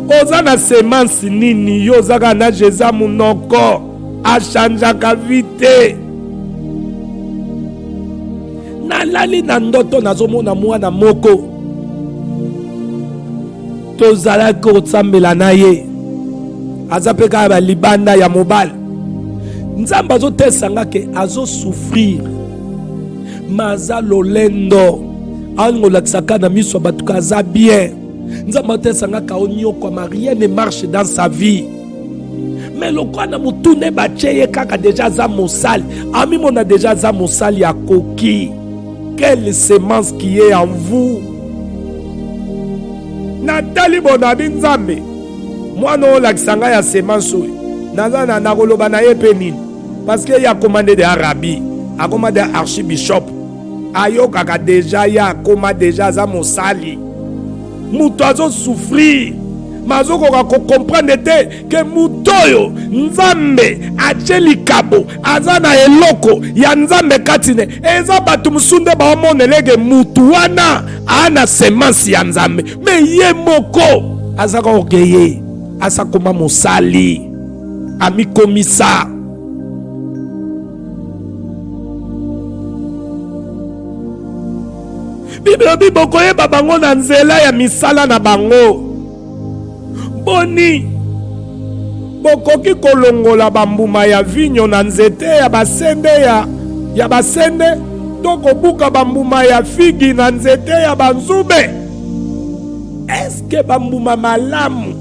Oza na semence nini yo zaka na Jésus munoko achanjaka vite. Na lali na ndoto nazomona mwana moko. Tozala ko tsambela na ye. Azapeka ba libanda ya mobile. Nzamba azo tesanga ke azo souffrir. Maza lolendo. Ango laksaka na miso batuka aza bien. Nzamba tesanga ka onyoko ma rien ne marche dans sa vie. Mais le quoi na mutune bacheye kaka déjà za mosali. Ami mona déjà za mosali ya koki. Quelle semence qui est en vous. Natali bonabi nzambe. Mwana laksanga ya semence. Nazana na koloba na ye penini. Parce qu'il y a commandé des arabes, a commandé des archibishop, ayo kaka déjà ya commandé déjà za mosali. Mutozo souffrir. Mazoko ko comprendre que mutoyo nzambe acheli kabo azana eloko ya nzambe katine eza batu musunde ba monelege mutu wana ana semence ya nzambe mais ye moko azaka okeye asakoma mosali ami komisa. Bibi bokoye babango na nzela ya misala na bango. Boni bokoki kolongola bambuma ya vinyo na nzete ya basende ya basende toko buka bambuma ya figi na nzete ya banzube. Est-ce que bambuma malamu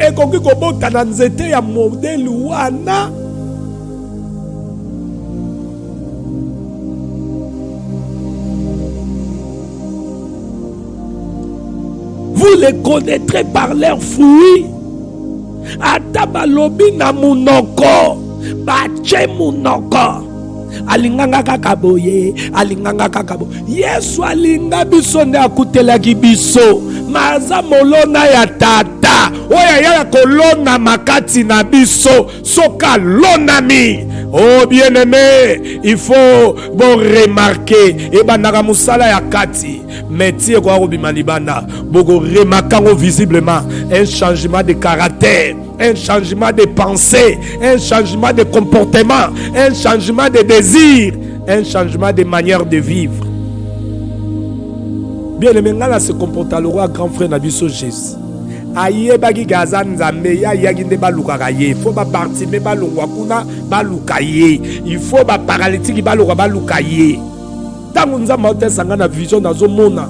ekoki kobota na nzete ya modeli wana? Vous les connaîtrez par leurs fruits. Ata balobi na munoko, bache munoko. Alinganga kakaboye, alinganga kakabo. Yesu alinga biso nde akutelaki biso. Maza molona ya tata. Oya ya kolona makati na biso. Soka lonami. Oh bien-aimé, il faut bon remarquer. Eba naka musala ya kati. Métier kwa robima libana. Bogo remarquant visiblement un changement de caractère, un changement de pensée, un changement de comportement, un changement de désir, un changement de manière de vivre. Bien aimé, ngana se comporta le roi grand frère Nabiso Jésus. Aye bagi gazan zambe ya yaginde baluka ye. Il faut ba partir me balungwa kuna baluka ye. Il faut ba paralytique baluka baluka ye. Tangu nzamba otesanga na vision nazo mona.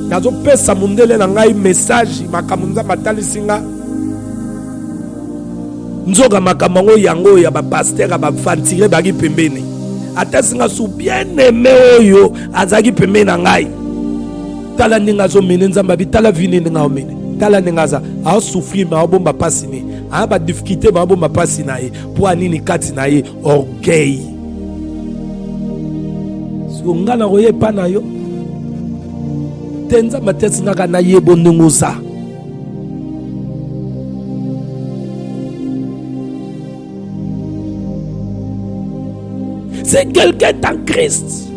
Nazo pesa mundele na ngai message makamunza matalisinga. Nzoga makamango yango ya ba pasteur ba fantire bagi pembeni. Atesinga sou bien aimé oyo azaki pembeni na ngai. Tala ninga zo mene nzamba bi tala vini ninga omene. Tala ninga za a souffrir ma bomba pasine. A ba difficulté ma bomba pasina e pour anini kati na ye orgueil. So ngana roye pa na yo. Tenza matesinga kana ye bondunguza. C'est quelqu'un en Christ.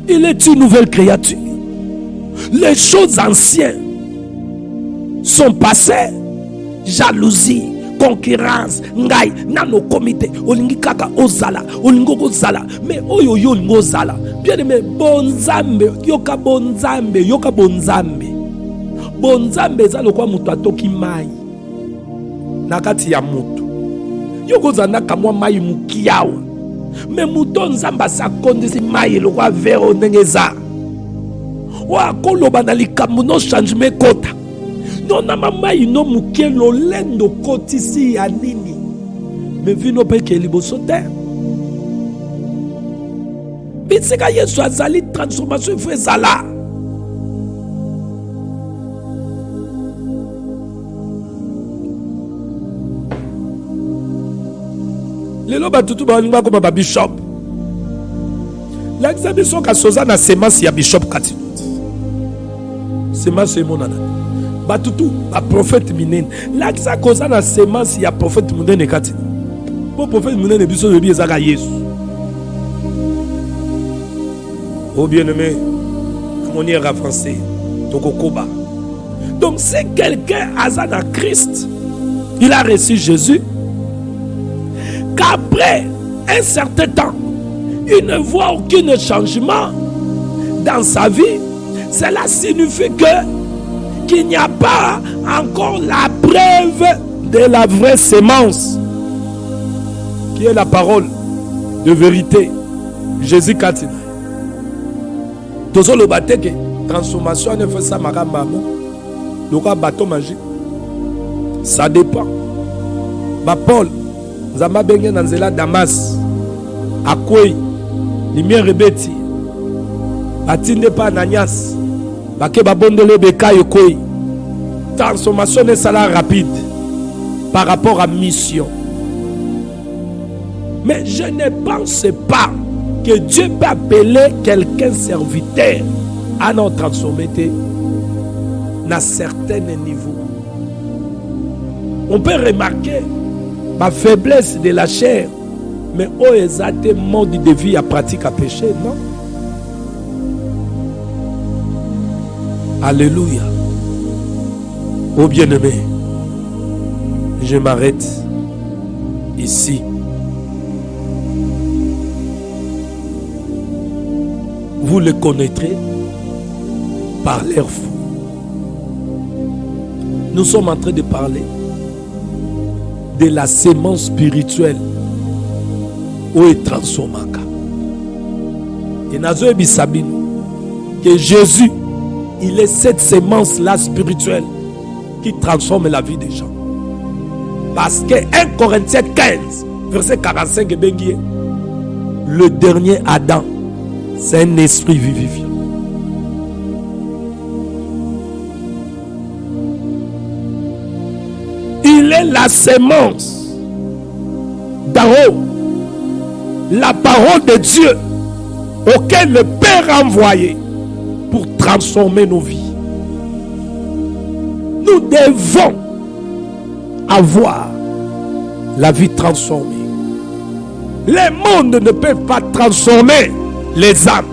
Il est une nouvelle créature. Les choses anciennes sont passées. Jalousie, concurrence, ngai, nano comité, olingi kaka ozala, olingo ozala, mais oyo yo olingo ozala. Bien aimé, bonzambe, yoka bonzambe, yoka bonzambe. Bonzambe za lokwa mutu atoki mai. Nakati ya mutu. Yoko zana kamwa mai mukiawa. Mais muto nzamba sa kondisi mai lokwa vero nengeza. Wa koloba na likambo no changement kota. Non na mama ino mukie lolendo kotisi ya nini. Mais vino peke liboso te. Bitsika Yesu azali transformation fait zala. Lelo batutu ba linga comme ba bishop. L'examen ka soza na semence ya bishop kati. Semence monana. Batutu ba prophète minene. L'axa koza na semence ya prophète minene kati. Bon prophète minene biso yebi ezaka Yesu. Oh bien-aimé, on y est français. Tokokoba. Donc si quelqu'un a dans Christ, il a reçu Jésus, qu'après un certain temps, il ne voit aucun changement dans sa vie, cela signifie qu'il n'y a pas encore la preuve de la vraie sémence, qui est la parole de vérité. Jésus Katina. Tozo le bateke transformation ne fait ça maramba. Donc un bateau magique. Ça dépend. Ba Paul Zama bengi nanzela Damas akwei lumière rebeti batinde pa Ananias bake babondele bekayo koi. Transformation est ça rapide par rapport à mission. Mais je ne pense pas que Dieu peut appeler quelqu'un serviteur à nous transformer à un certain niveau. On peut remarquer la faiblesse de la chair, mais où est un mode de vie à pratique à péché, non? Alléluia. Oh bien-aimé, je m'arrête ici. Vous les connaîtrez par leurs fruits. Nous sommes en train de parler de la sémence spirituelle où est transformaka. Et nazo ebisabino que Jésus, il est cette sémence-là spirituelle qui transforme la vie des gens. Parce que 1 Corinthiens 15, verset 45, le dernier Adam, c'est un esprit vivifiant. il est la sémence d'en haut, la parole de Dieu auquel le Père a envoyé pour transformer nos vies. Nous devons avoir la vie transformée. Les mondes ne peuvent pas transformer les âmes.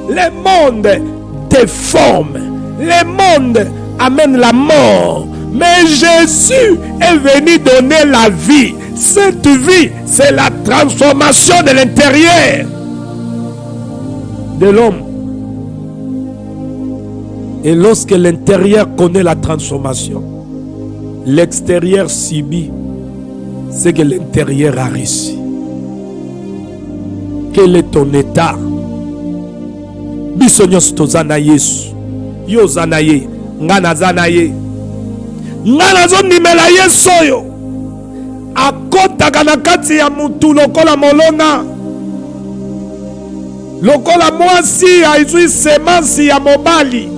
Les mondes déforment. Les mondes amènent la mort. Mais Jésus est venu donner la vie. Cette vie, c'est la transformation de l'intérieur de l'homme. Et lorsque l'intérieur connaît la transformation, l'extérieur subit ce que l'intérieur a reçu. Quel est ton état? Bisonyos tozana Yesu. Yo zanaye, ngana zanaye. Ngana zonimela Yesu yo. Akotaka na kati ya mutu lokola molona. Lokola mwasi aizui semansi ya mobali.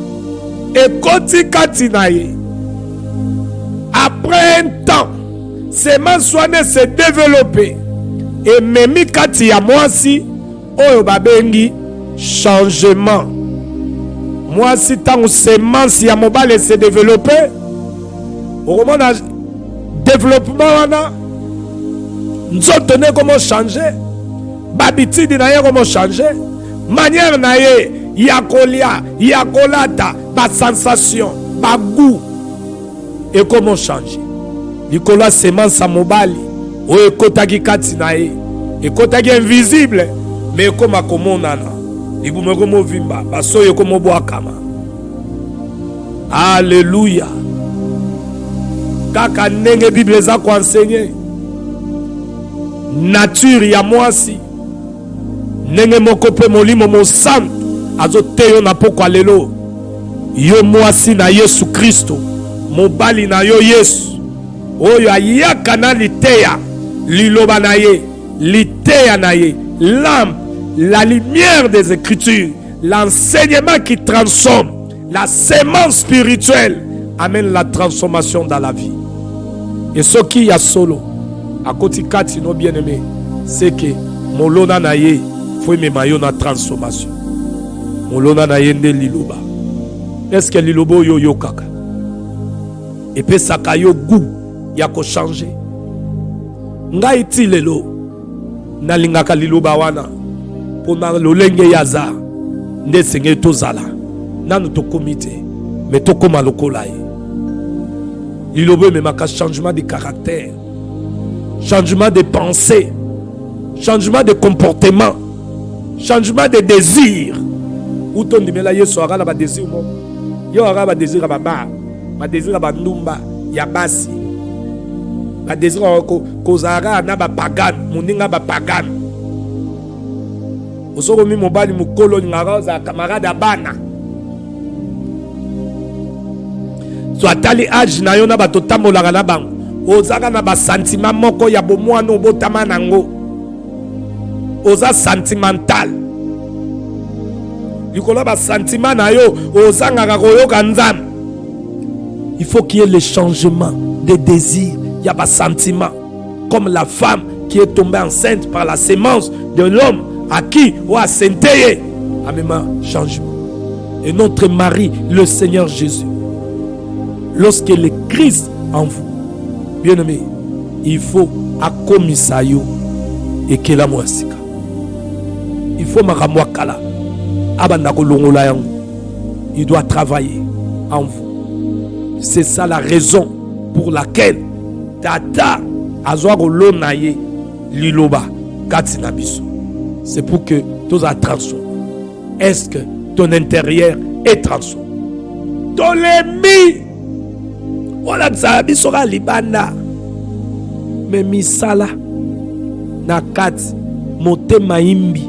Ekoti kati na ye. Après un temps, semansi wane se développer. Et memi kati ya mwasi oyo babengi changement. Mwasi tangu semansi ya mobali se développer. Au moment de développement wana nzoto ne comment changer, babitidi na ye comment changer, manière na ye ya kolia, ya kolata, ba sensation, ba goût et comment changer. Likola semence ya mobali o ekotaki kati na ye, ekotaki invisible mais ekoma komonana, ibumeko movimba basoyo komo bwakama. Alléluia. Kaka ndenge Bible za ko enseigner nature ya mwasi ndenge moko pe molimo mosantu azoteyo na poko lelo yo mwasi na Yesu Kristo mobali na yo Yesu oyo ayaka na liteya liloba na ye liteya na ye lampe la lumière des Écritures, l'enseignement qui transforme, la sémence spirituelle amène la transformation dans la vie. Et ce qui y a solo à côté kati no bien-aimé, c'est que molona na ye faut me mayo na transformation. Molona na ye nde liloba. Est-ce que lilobo yo yo kaka? Et puis ça kayo goût ya ko changer. Ngai ti lelo na lingaka liloba wana pona lolenge yaza nde senge tozala nanu to komite mais to koma lokola ye. Lilobo me maka changement de caractère, changement de pensée, changement de comportement, changement de désir. Où ton dimela yeso ara ba désir mo. Yo ara ba désir ba ba, ba désir ba ndumba ya basi. Ba désir ko zara na ba pagan, muninga ba pagan. Osoko mi mobali mukolo ngara za camarade abana. So atali age na yo na bato tambolaka na bango ozaka na ba sentiment moko ya bomwana obotama nango oza sentimental likolo ba sentiment na yo ozangaka koyoka nzambe. Il faut qu'il y ait le changement de désir. Il y a pas sentiment comme la femme qui est tombée enceinte par la sémence de l'homme à qui on a senté un même changement. Et notre mari, le Seigneur Jésus, lorsque le Christ en vous, bien aimé, il faut akomisayo et que la moasika. Il faut maramwakala. Abandako longola yango. Il doit travailler en vous. C'est ça la raison pour laquelle Tata azwako lonaye liloba katina biso. C'est pour que tout a transformé. Est-ce que ton intérieur est transformé? Ton ennemi wala tsabi sora libanda me misala na kati motema imbi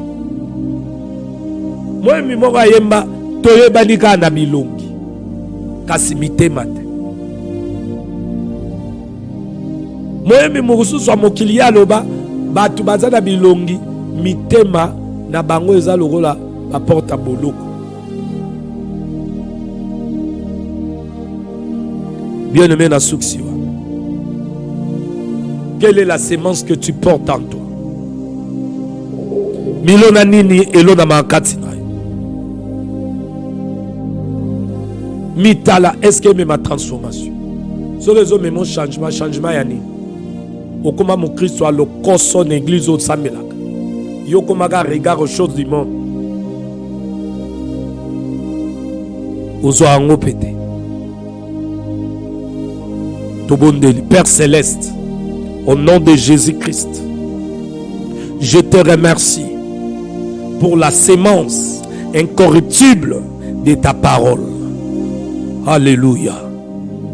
mwemi moko yemba toyebani kaka na bilongi kasi mitema te. Mwemi mosusu mokili aloba batu baza na bilongi mitema na bango eza lokola baporta boloko. Bien-aimé na suksiwa Quelle est la sémence que tu portes en toi? Milona nini elona makati na yo. Mitala, est-ce que ma transformation? Sur les hommes, mon changement yani. Okoma mon Christ soit le corps de l'église au Samelak. Yokomaga regarde aux choses du monde. Ozo ango pété. Tobondeli, Père Céleste, au nom de Jésus-Christ, je te remercie pour la sémence incorruptible de ta parole. Alléluia.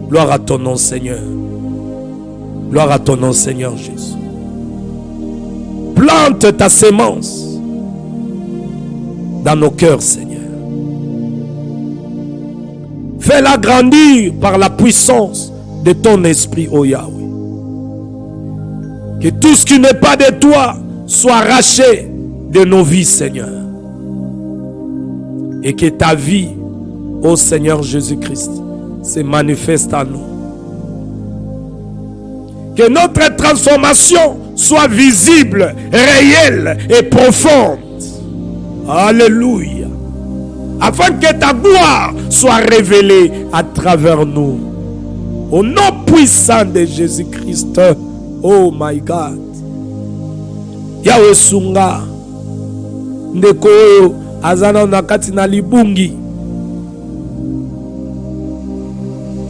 Gloire à ton nom, Seigneur. Gloire à ton nom, Seigneur Jésus. Plante ta sémence dans nos cœurs, Seigneur. Fais-la grandir par la puissance de ton esprit, ô Yahweh. Que tout ce qui n'est pas de toi soit arraché de nos vies, Seigneur. Et que ta vie, ô Seigneur Jésus-Christ, se manifeste en nous. Que notre transformation soit visible, réelle et profonde. Alléluia. Afin que ta gloire soit révélée à travers nous. Au nom puissant de Jésus-Christ. Oh my God. Yahweh Sunga. Ndeko azana nakati na libungi.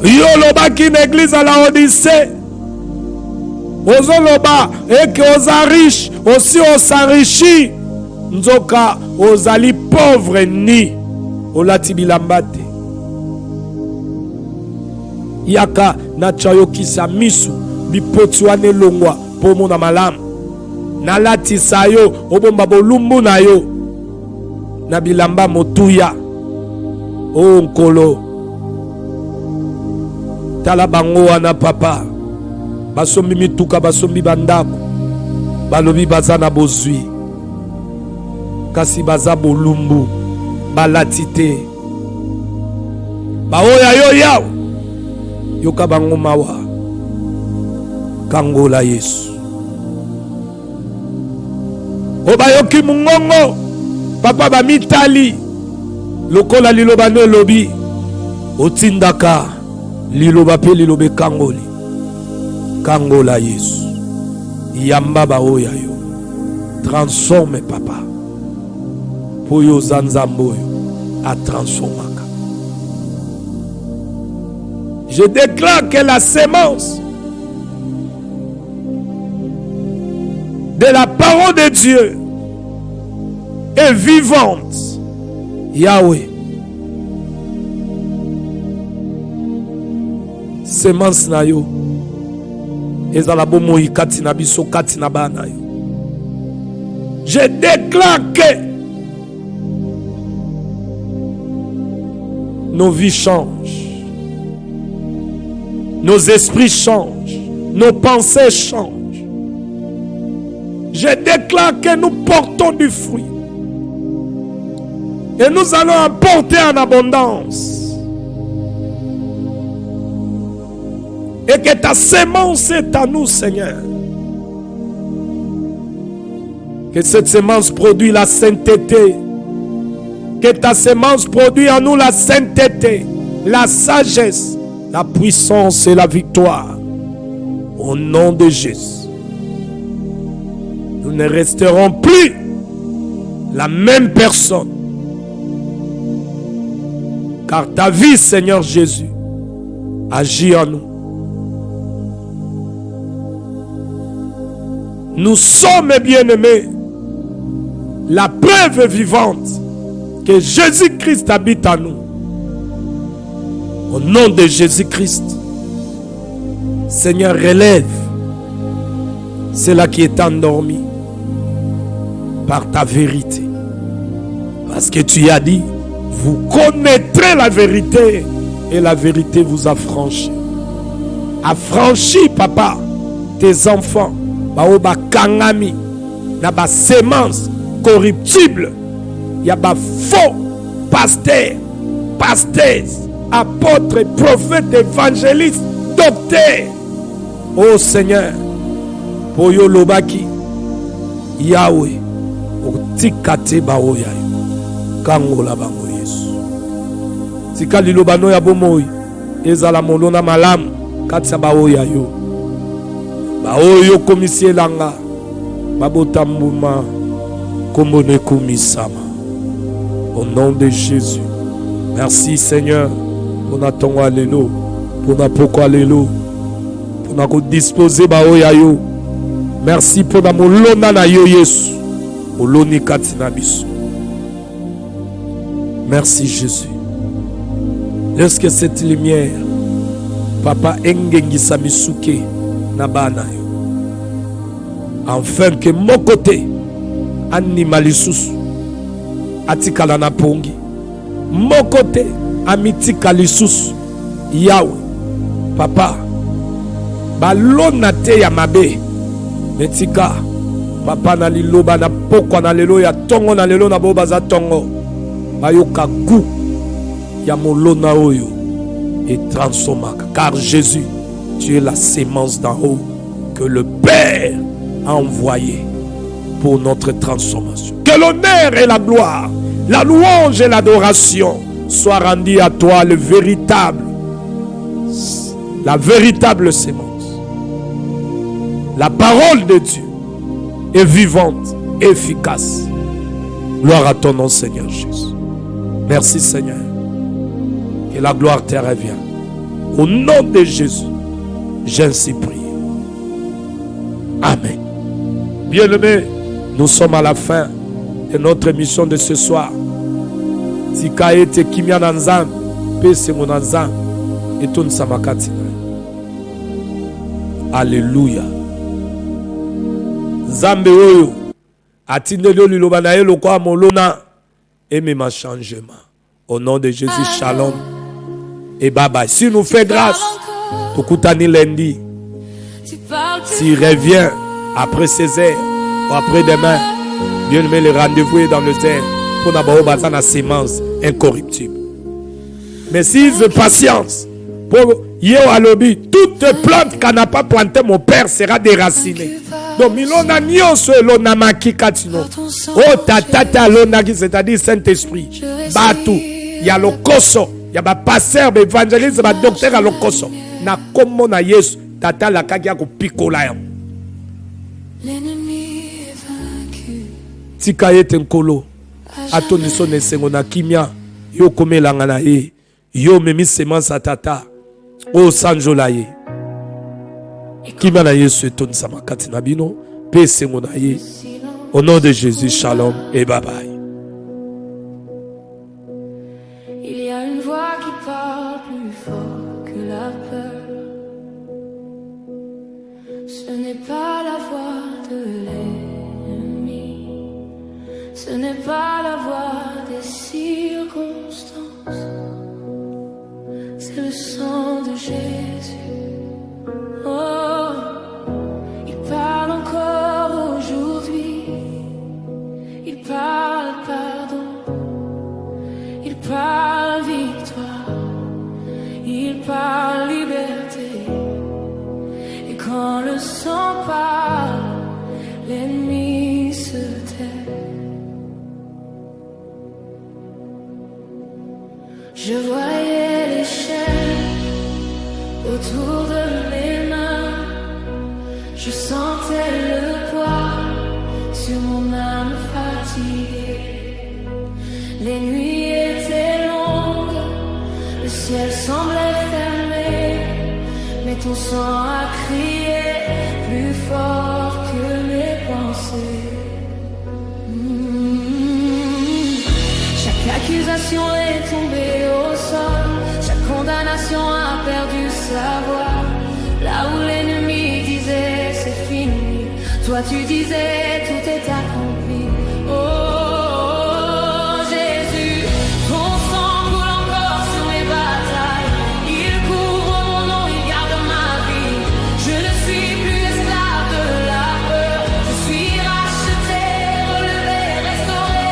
Yoloba ki l'église à la Odyssée. Ozoloba eke oza riche aussi s'enrichit. Nzoka ozali pauvre ni olati bilambate. Yaka na chayokisa misu bipotuane longwa pomo na malamu. Na lati sayo obomba bolumbu na yo na bilamba motuya. O nkolo tala bango wana papa basombi mituka basombi bandako balobi baza na bozwi kasi baza bolumbu balati te baoya yo yaw yoka bango mawa kangola Yesu obayoki mungongo papa bamitali lokola liloba ne lobi otindaka liloba pe lilobe kangoli kangola Yesu yamba baoya yo transforme papa poyo zanzamboyo a transformaka. Je déclare que la sémence de la parole de Dieu est vivante. Yahweh, sémence na yo ezala bomo ikati na biso kati na bana yo. Je déclare que nos vies changent, nos esprits changent, nos pensées changent. Je déclare que nous portons du fruit et nous allons en porter en abondance. Et que ta sémence est à nous, Seigneur. Que cette sémence produit la sainteté. Que ta sémence produit en nous la sainteté, la sagesse, la puissance et la victoire. Au nom de Jésus. Nous ne resterons plus la même personne. Car ta vie, Seigneur Jésus, agit en nous. Nous sommes, bien-aimés, la preuve vivante que Jésus-Christ habite en nous. Au nom de Jésus-Christ, Seigneur, relève cela qui est endormi par ta vérité. Parce que tu as dit, vous connaîtrez la vérité et la vérité vous affranchit. Affranchis, papa, tes enfants. Baoba kangami na ba sémence corruptible. Il y a ba faux pasteurs, apôtres, prophètes, évangélistes, docteurs. Oh Seigneur, po yo lobaki Yahweh otikate baoya yo kangola bango Yesu tika lilobano ya bomoi ezala molona malamu kati ya baoya yo baoyo komisi elanga babota mbuma kombone komisama au nom de Jésus. Merci Seigneur pour notre tongo allélo pour notre poko allélo pour notre disposer baoya yo. Merci pour notre molona na yo Yesu moloni katina biso. Merci Jésus. Lorsque cette lumière Papa engengisa misuke na bana yo afin que mon côté anima lisusu atikala na pongi mon côté amitika lisusu Yahweh Papa balona te ya mabe metika Papa na liloba na pokwa na lelo ya tongo na lelo na bobaza tongo bayoka ku ya molona oyo et transformaka car Jésus tu es la sémence d'en haut que le Père a envoyé pour notre transformation. Que l'honneur et la gloire, la louange et l'adoration soient rendus à toi, la véritable sémence. La parole de Dieu est vivante, efficace. Gloire à ton nom, Seigneur Jésus. Merci, Seigneur. Que la gloire te revienne. Au nom de Jésus, j'ai ainsi prié. Amen. Bien-aimés, nous sommes à la fin de notre émission de ce soir. Tika ete kimia na nzambe, pese mo na nzambe, eton samakati. Alléluia. Nzambe oyo atindeli liloba na ye lokwa molona emema changement. Au nom de Jésus, shalom et bye bye. Si nous fait grâce, tukutani lundi. S'il revient après 16 heures ou après demain, bien aimé, le rendez-vous est dans le terre pour n'avoir pas la sémence incorruptible. Mais s'il veut patience, pour Yeo Alobi, toute plante qu'on n'a pas plantée, mon père sera déracinée. Donc, milona nyonso elona makikatino. Oh tata lona qui c'est-à-dire Saint-Esprit. Batou, il y a le koso, il y a ba pasteur, ba évangéliste, ba docteur à le koso. Na komo na Yesu, tata la kaki ya ko pikola ya. Tika yete nkolo. Atoni sone sengo na kimia. Yo komelanga na ye. Yo memi semence à tata. O sanjola ye. Kimia na Yesu etoni samakati na bino. Pe sengo na ye. Au nom de Jésus, shalom et bye bye. Il y a une voix qui parle plus fort que la peur. Ce n'est pas la voix de l'ennemi. Ce n'est pas la voix des circonstances. C'est le sang de Jésus. Oh, il parle encore aujourd'hui. Il parle pardon. Il parle victoire. Il parle liberté. Et quand le sang parle, l'ennemi se tait. Je voyais les chaînes autour de mes mains. Je sentais le poids sur mon âme fatiguée. Les nuits étaient longues, le ciel semblait fermé. Mais ton sang a crié plus fort que mes pensées. Chaque accusation est tombée au sol. Chaque condamnation a perdu sa voix. Là où l'ennemi disait c'est fini, toi tu disais tout est accompli. Oh Jésus, ton sang coule encore sur mes batailles. Il couvre mon nom, il garde ma vie. Je ne suis plus esclave de la peur. Je suis racheté, relevé, restauré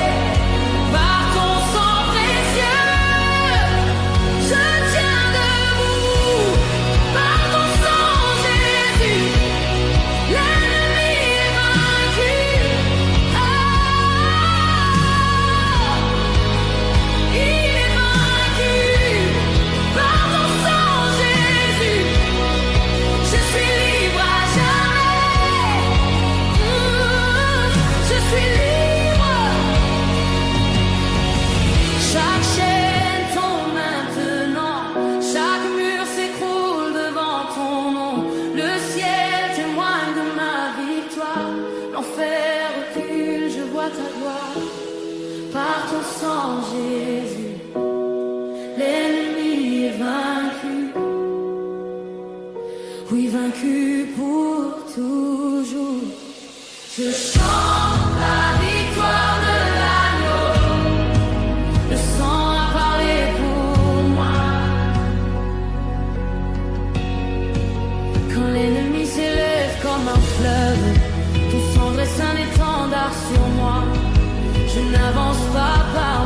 par ton sang précieux. Je tiens debout par ton sang, Jésus. L'ennemi Par ton sang, Jésus, l'ennemi est vaincu. Oui, vaincu pour toujours. Je chante la victoire de l'agneau. Le sang a parlé pour moi. Quand l'ennemi s'élève comme un fleuve, ton sang dresse un étendard sur moi. Je n'avance pas par